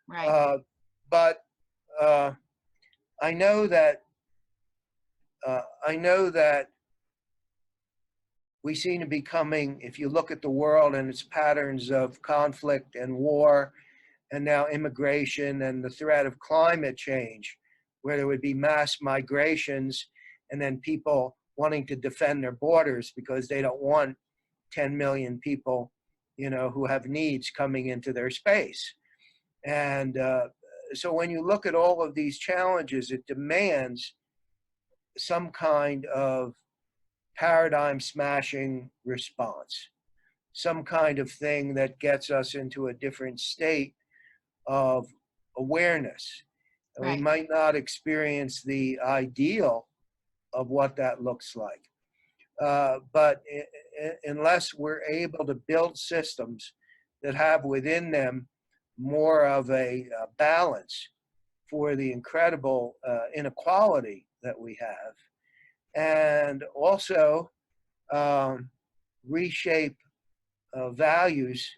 Right. But I know that we seem to be coming, if you look at the world and its patterns of conflict and war, and now immigration and the threat of climate change, where there would be mass migrations and then people wanting to defend their borders because they don't want 10 million people, who have needs coming into their space. And so when you look at all of these challenges, it demands some kind of paradigm smashing response, some kind of thing that gets us into a different state of awareness. Right. We might not experience the ideal of what that looks like. But unless we're able to build systems that have within them more of a balance for the incredible inequality that we have, and also reshape values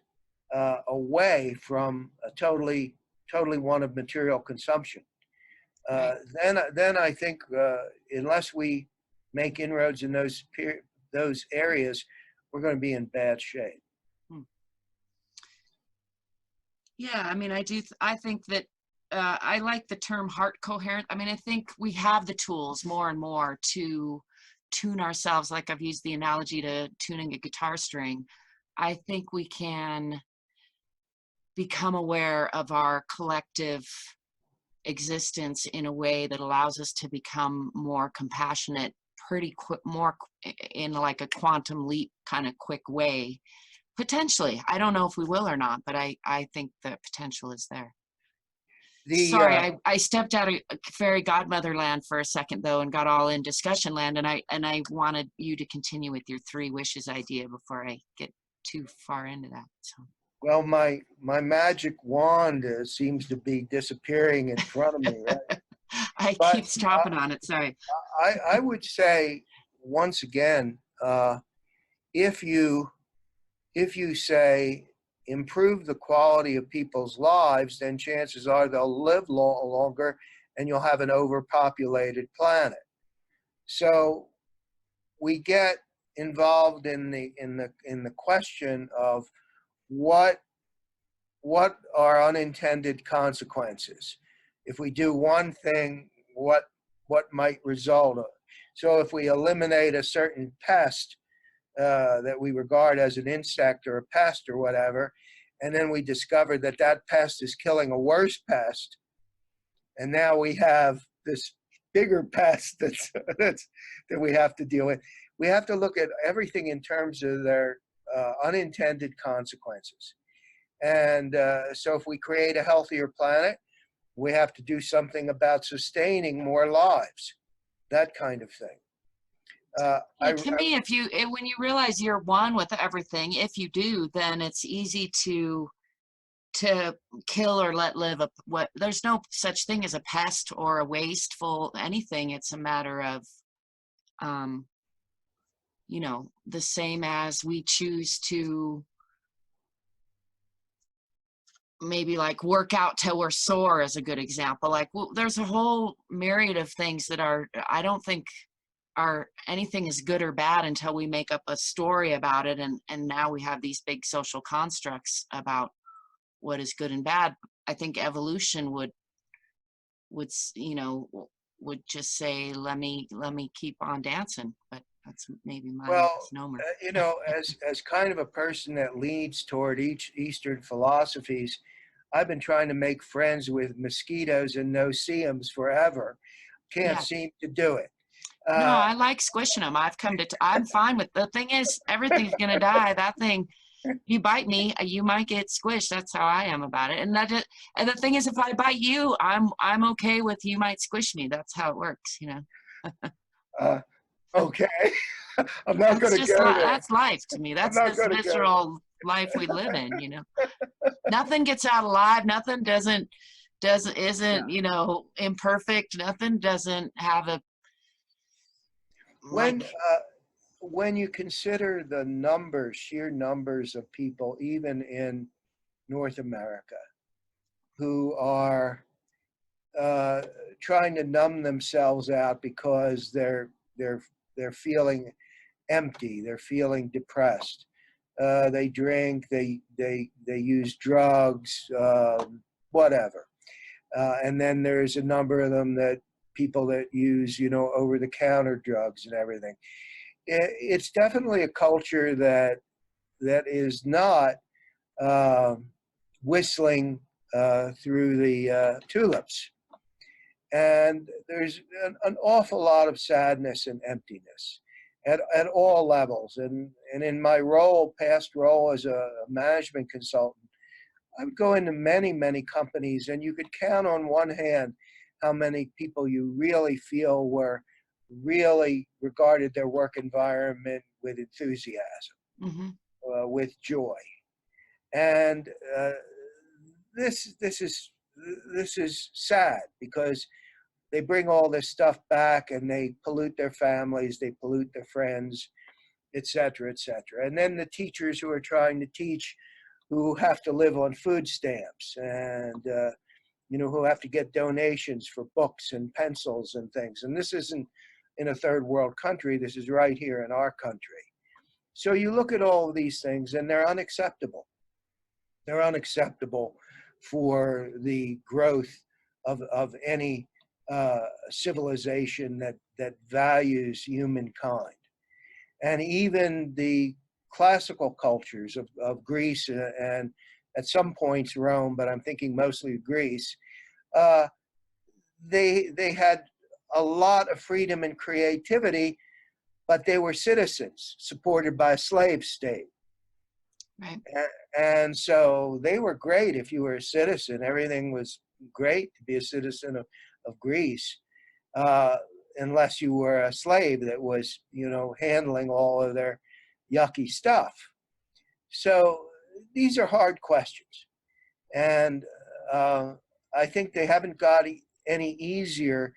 away from a totally one of material consumption. Right. then I think unless we make inroads in those areas, we're going to be in bad shape. Yeah, I mean, I think that I like the term heart coherent. I mean, I think we have the tools more and more to tune ourselves. Like I've used the analogy to tuning a guitar string. I think we can become aware of our collective existence in a way that allows us to become more compassionate pretty quick, in like a quantum leap kind of quick way. Potentially. I don't know if we will or not, but I think the potential is there. The Sorry, I stepped out of fairy godmother land for a second though and got all in discussion land, and I wanted you to continue with your 3 wishes idea before I get too far into that. So. Well, my magic wand seems to be disappearing in front of me, right? I But keep stopping on it. Sorry. I would say once again, if you say improve the quality of people's lives, then chances are they'll live longer, and you'll have an overpopulated planet. So we get involved in the question of what are unintended consequences. If we do one thing, what might result of. So if we eliminate a certain pest that we regard as an insect or a pest or whatever, and then we discover that that pest is killing a worse pest, and now we have this bigger pest that we have to deal with. We have to look at everything in terms of their unintended consequences. And so if we create a healthier planet, we have to do something about sustaining more lives, that kind of thing. To me, when you realize you're one with everything, if you do, then it's easy to kill or let live. There's no such thing as a pest or a wasteful anything. It's a matter of, the same as we choose to maybe like work out till we're sore is a good example. Like, well, there's a whole myriad of things that I don't think anything is good or bad until we make up a story about it, and now we have these big social constructs about what is good and bad. I think evolution would just say, let me keep on dancing, but that's maybe my misnomer. As kind of a person that leans toward Eastern philosophies, I've been trying to make friends with mosquitoes and no-see-ums forever. Can't seem to do it. No, I like squishing them. I'm fine with, the thing is, everything's going to die. That thing, you bite me, you might get squished. That's how I am about it. And the thing is, if I bite you, I'm okay with, you might squish me. That's how it works, Okay. I'm not going to go there. That's life to me. That's this visceral life we live in, Nothing gets out alive. Nothing isn't imperfect. Nothing doesn't have a, when you consider the sheer numbers of people, even in North America, who are trying to numb themselves out because they're feeling empty, they're feeling depressed, they drink, they use drugs, whatever, and then there's a number of them people that use over-the-counter drugs and everything. It's definitely a culture that is not whistling through the tulips, and there's an awful lot of sadness and emptiness at all levels. And in my past role as a management consultant, I would go into many companies, and you could count on one hand how many people you really feel were really regarded their work environment with enthusiasm, with joy. And this is sad, because they bring all this stuff back and they pollute their families, they pollute their friends, et cetera, et cetera. And then the teachers who are trying to teach, who have to live on food stamps, and who have to get donations for books and pencils and things. And this isn't in a third world country. This is right here in our country. So you look at all of these things and they're unacceptable. They're unacceptable for the growth of any civilization that values humankind. And even the classical cultures of Greece and at some points Rome, but I'm thinking mostly Greece, they had a lot of freedom and creativity, but they were citizens supported by a slave state. Right. And so they were great if you were a citizen. Everything was great to be a citizen of Greece, unless you were a slave that was, handling all of their yucky stuff. So these are hard questions. And I think they haven't got any easier,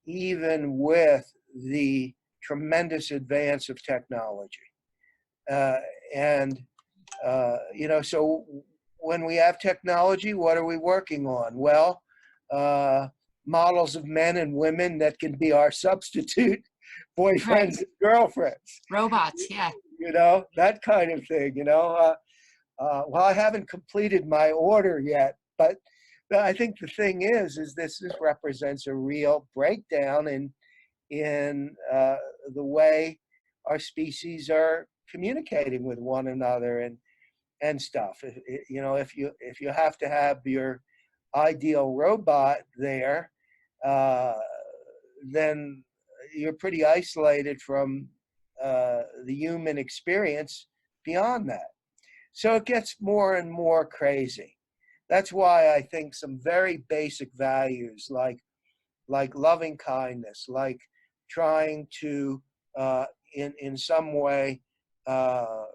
even with the tremendous advance of technology. So when we have technology, what are we working on? Well, models of men and women that can be our substitute boyfriends Right. and girlfriends. Robots, yeah. That kind of thing, well, I haven't completed my order yet, but I think the thing is this represents a real breakdown in the way our species are communicating with one another and stuff. If you have to have your ideal robot there, then you're pretty isolated from the human experience beyond that. So it gets more and more crazy. That's why I think some very basic values like loving kindness, like trying to in some way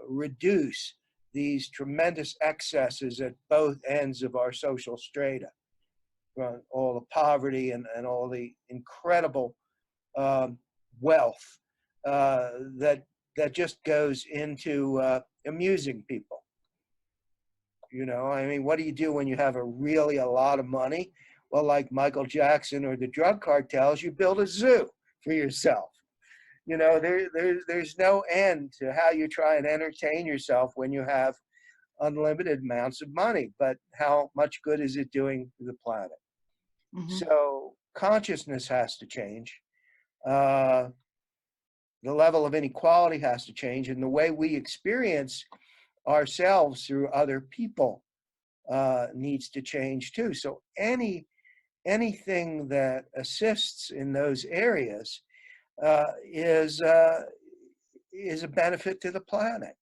reduce these tremendous excesses at both ends of our social strata, all the poverty and all the incredible wealth that just goes into amusing people. What do you do when you have a lot of money? Well, like Michael Jackson or the drug cartels, you build a zoo for yourself. There's no end to how you try and entertain yourself when you have unlimited amounts of money. But how much good is it doing to the planet? Mm-hmm. So consciousness has to change. The level of inequality has to change, and the way we experience ourselves through other people needs to change too. So anything that assists in those areas is a benefit to the planet.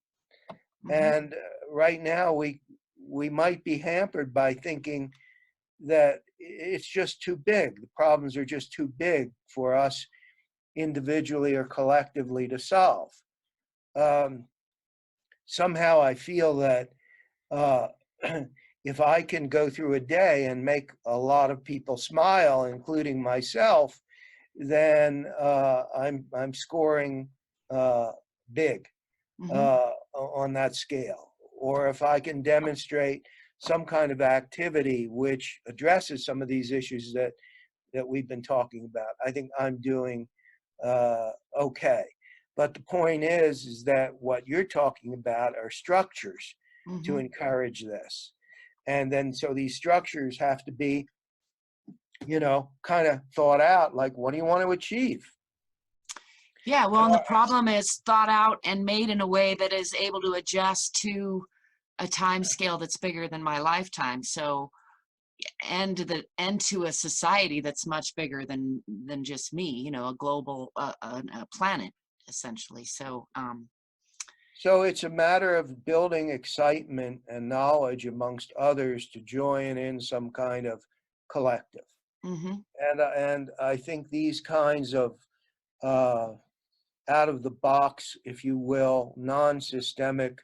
Mm-hmm. And right now we might be hampered by thinking that it's just too big. The problems are just too big for us individually or collectively to solve. Somehow I feel that if I can go through a day and make a lot of people smile, including myself, then I'm scoring big on that scale. Or if I can demonstrate some kind of activity which addresses some of these issues that we've been talking about, I think I'm doing okay. But the point is that what you're talking about are structures to encourage this. And then so these structures have to be, kind of thought out, like, what do you want to achieve? Yeah, well, and the problem is thought out and made in a way that is able to adjust to a time scale that's bigger than my lifetime. So, and to a society that's much bigger than just me, a global a planet, essentially. So, so it's a matter of building excitement and knowledge amongst others to join in some kind of collective. And I think these kinds of out of the box, if you will, non-systemic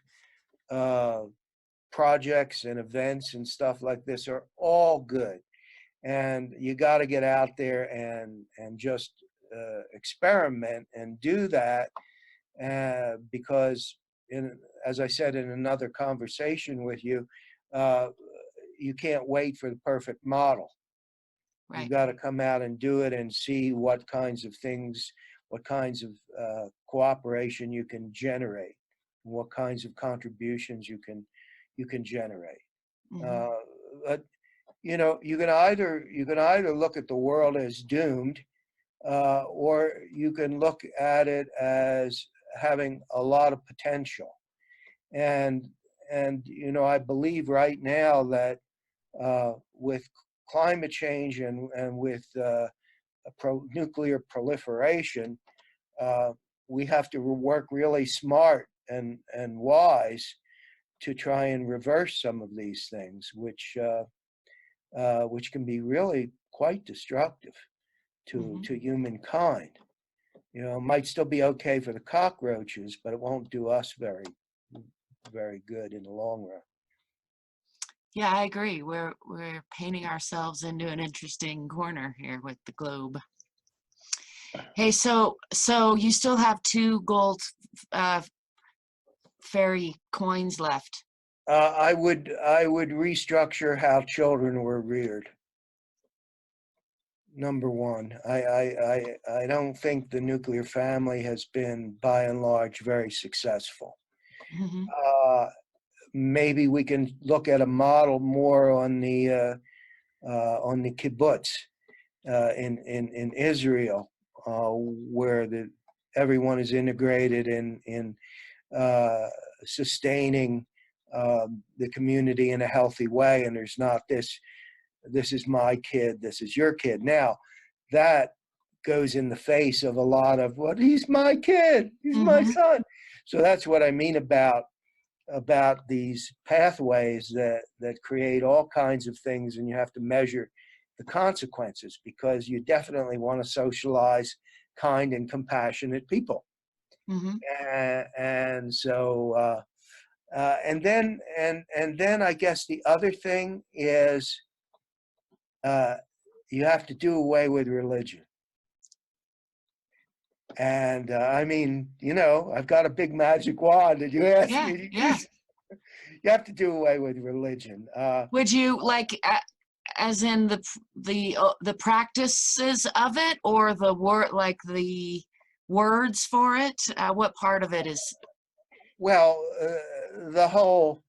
projects and events and stuff like this are all good. And you got to get out there and just experiment and do that because, as I said in another conversation with you, you can't wait for the perfect model. You've Right. got to come out and do it and see what kinds of things, what kinds of cooperation you can generate, what kinds of contributions you can generate. Mm-hmm. Uh, but you can either look at the world as doomed, or you can look at it as having a lot of potential. And I believe right now that with climate change and with nuclear proliferation, we have to work really smart and wise to try and reverse some of these things, which can be really quite destructive to Mm-hmm. humankind. It might still be okay for the cockroaches, but it won't do us very good in the long run. Yeah, I agree. We're painting ourselves into an interesting corner here with the globe. Hey, so you still have 2 gold uh, fairy coins left. I would restructure how children were reared. Number one, I don't think the nuclear family has been, by and large, very successful. Mm-hmm. Maybe we can look at a model more on the kibbutz in Israel, where everyone is integrated in sustaining the community in a healthy way, and there's not this is my kid, this is your kid. Now, that goes in the face of a lot of, well, he's my kid, he's my Mm-hmm. son. So that's what I mean about these pathways that create all kinds of things, and you have to measure the consequences, because you definitely want to socialize kind and compassionate people. Mm-hmm. And so and then I guess the other thing is, you have to do away with religion. And I mean, I've got a big magic wand that you asked Yeah, me to yeah. use. You have to do away with religion. Would you like, as in the practices of it, or the word, like the words for it? What part of it is Well, the whole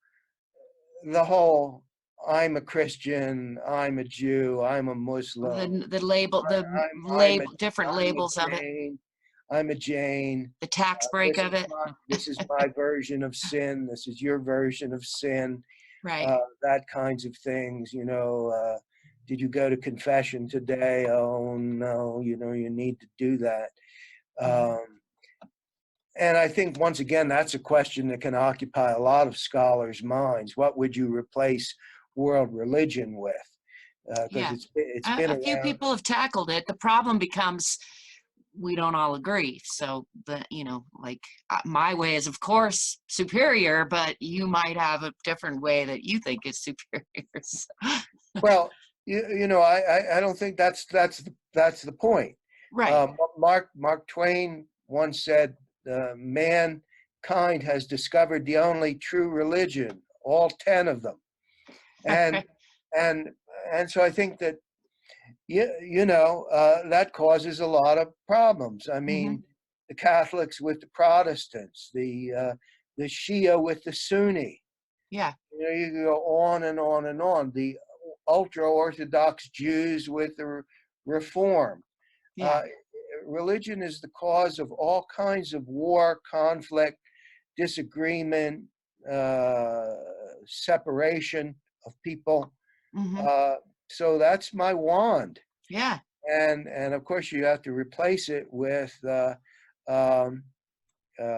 I'm a Christian, I'm a Jew, I'm a Muslim, the label, I'm a different labels of it, Jain, I'm a Jain. the tax break of it? This is my version of sin. This is your version of sin. Right. That kinds of things. Did you go to confession today? Oh no, you need to do that. Mm-hmm. And I think, once again, that's a question that can occupy a lot of scholars' minds. What would you replace world religion with? Because Yeah. it's A, been a few around. people have tackled it. The problem becomes we don't all agree. So like my way is of course superior, but you might have a different way that you think is superior. Well, I don't think that's the point. Right. Mark Twain once said, "Mankind has discovered the only true religion, all 10 of them," and Okay. and and so I think that that causes a lot of problems. I Mm-hmm. mean, the Catholics with the Protestants, the Shia with the Sunni. Yeah. You can go on and on and on. The ultra-Orthodox Jews with the Reform. Yeah. Uh, Religion is the cause of all kinds of war, conflict, disagreement, separation of people. Mm-hmm. Uh, so that's my wand. Yeah. And of course you have to replace it um,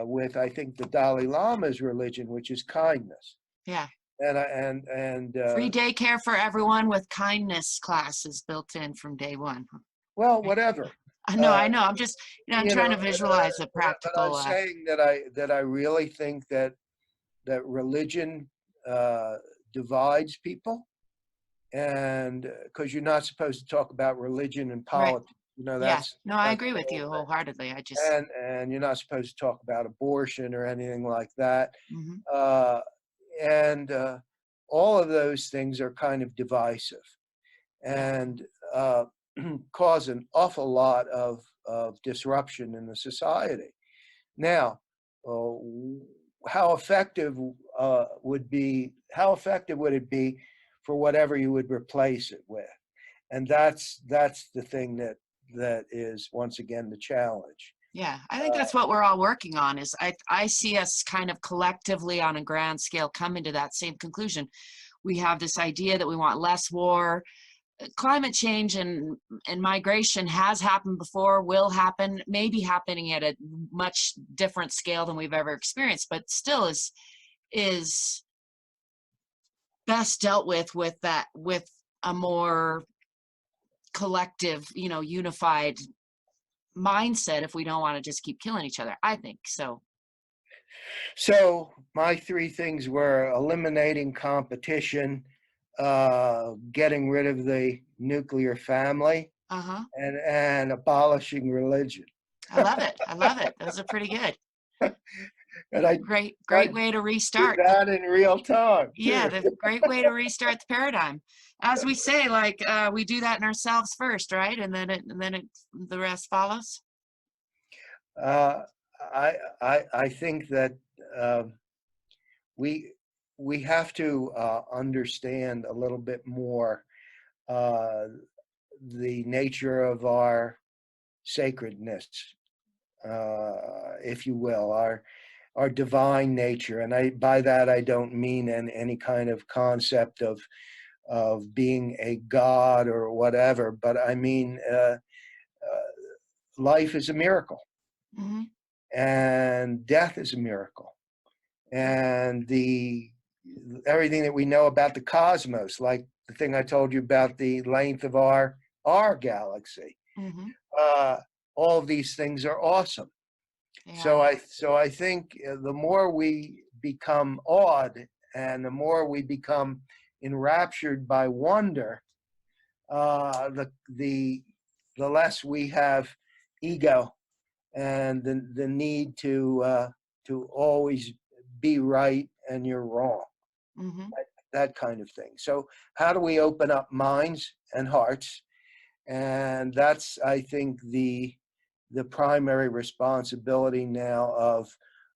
with, I think, the Dalai Lama's religion, which is kindness. Yeah. And Free daycare for everyone with kindness classes built in from day one. well, whatever. I know. Uh, I know. I'm just, I'm trying to visualize a but I'm practical. saying that I really think that religion divides people, and because you're not supposed to talk about religion and Right. politics, Yeah. that's No, I agree the with whole you thing. wholeheartedly. I just. And you're not supposed to talk about abortion or anything like that. Mm-hmm. Uh, and all of those things are kind of divisive. Yeah. And cause an awful lot of disruption in the society. Now, how effective would it be for whatever you would replace it with? And that's the thing that is, once again, the challenge. Yeah, I think that's what we're all working on. Is I see us kind of collectively on a grand scale coming to that same conclusion. We have this idea that we want less war. Climate change and migration has happened before, will happen, maybe happening at a much different scale than we've ever experienced, but still is best dealt with a more collective, unified mindset if we don't want to just keep killing each other, I think. So my three things were eliminating competition, getting rid of the nuclear family, and abolishing religion. I love it. Those are pretty good. And I great way to restart that in real time. Yeah, the great way to restart the paradigm. As we say, like we do that in ourselves first, right? And then the rest follows. I think that we have to understand a little bit more the nature of our sacredness, if you will, our divine nature. And by that I don't mean any kind of concept of being a god or whatever, but I mean life is a miracle, and death is a miracle, and everything that we know about the cosmos, like the thing I told you about the length of our galaxy, all of these things are awesome. Yeah. So I think the more we become awed and the more we become enraptured by wonder, the less we have ego and the need to always be right and you're wrong, that kind of thing. So how do we open up minds and hearts? And that's, I think, the primary responsibility now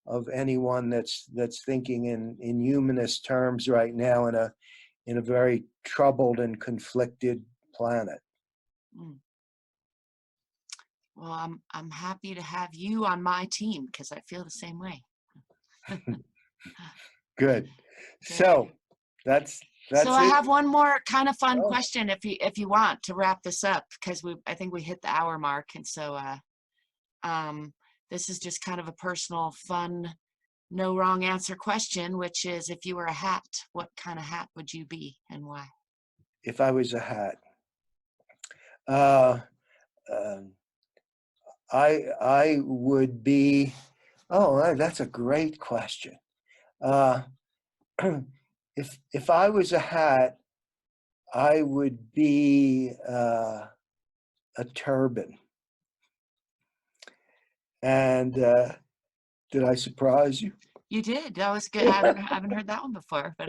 of anyone that's thinking in humanist terms right now in a very troubled and conflicted planet. Well, I'm happy to have you on my team because I feel the same way. Good. So that's so I have one more kind of fun question if you want to wrap this up, because I think we hit the hour mark, and so this is just kind of a personal, fun, no wrong answer question, which is, if you were a hat, what kind of hat would you be and why? If I was a hat, I would be. Oh, that's a great question. If I was a hat, I would be a turban. And did I surprise you? You did. That was good. I haven't heard that one before. But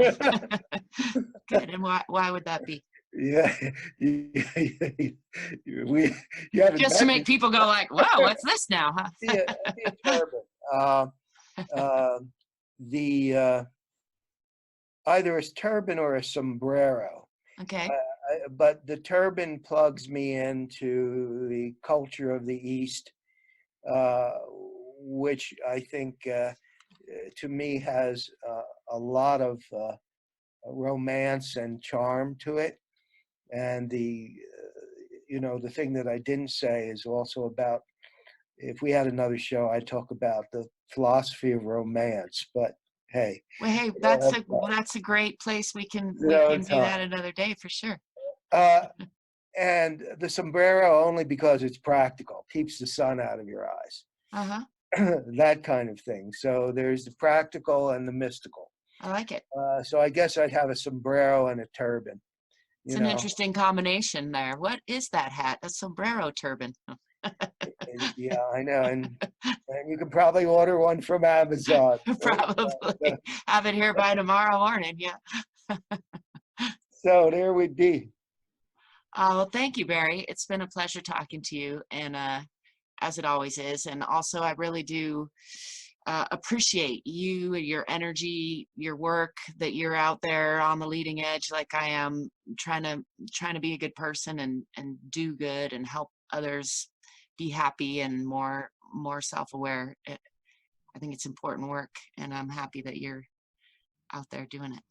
good. And why would that be? Yeah, you haven't just to make people go like, "Whoa, what's this now?" Huh? Yeah, a turban. Either a turban or a sombrero. Okay. But the turban plugs me into the culture of the East, which I think, to me, has a lot of romance and charm to it. And the thing that I didn't say is also about, if we had another show, I'd talk about the philosophy of romance. But hey. Well, hey, that's a great place. We can do that another day for sure. And the sombrero only because it's practical, keeps the sun out of your eyes. That kind of thing. So there's the practical and the mystical. I like it. So I guess I'd have a sombrero and a turban. It's an interesting combination there. What is that hat? A sombrero turban. Yeah, I know. And you can probably order one from Amazon. Probably. Have it here by tomorrow morning. Yeah. So there we'd be. Oh, thank you, Barry. It's been a pleasure talking to you, and as it always is. And also, I really do appreciate you, your energy, your work, that you're out there on the leading edge, like I am, trying to be a good person and do good and help others be happy and more self-aware. I think it's important work, and I'm happy that you're out there doing it.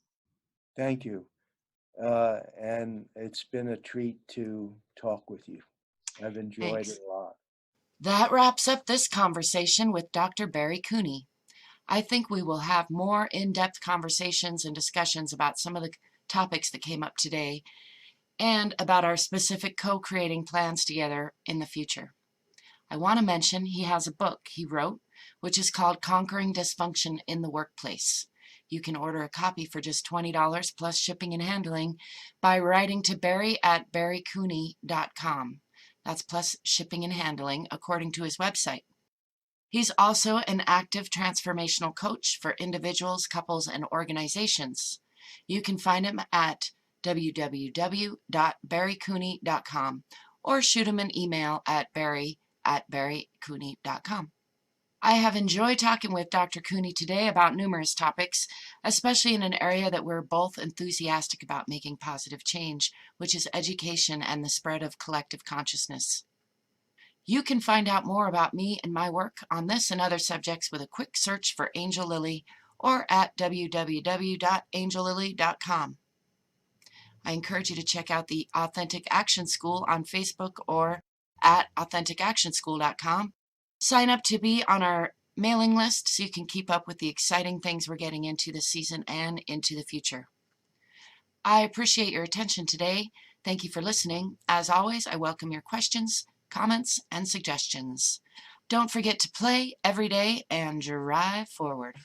Thank you. And it's been a treat to talk with you. I've enjoyed it Thanks. a lot. That wraps up this conversation with Dr. Barry Cooney. I think we will have more in-depth conversations and discussions about some of the topics that came up today and about our specific co-creating plans together in the future. I want to mention he has a book he wrote, which is called Conquering Dysfunction in the Workplace. You can order a copy for just $20 plus shipping and handling by writing to barry@barrycooney.com. That's plus shipping and handling according to his website. He's also an active transformational coach for individuals, couples, and organizations. You can find him at www.barrycooney.com or shoot him an email at barry@barrycooney.com. I have enjoyed talking with Dr. Cooney today about numerous topics, especially in an area that we're both enthusiastic about making positive change, which is education and the spread of collective consciousness. You can find out more about me and my work on this and other subjects with a quick search for Angel Lilly or at www.angellily.com. I encourage you to check out the Authentic Action School on Facebook or at AuthenticActionSchool.com. Sign up to be on our mailing list so you can keep up with the exciting things we're getting into this season and into the future. I appreciate your attention today. Thank you for listening. As always, I welcome your questions, comments, and suggestions. Don't forget to play every day and drive forward.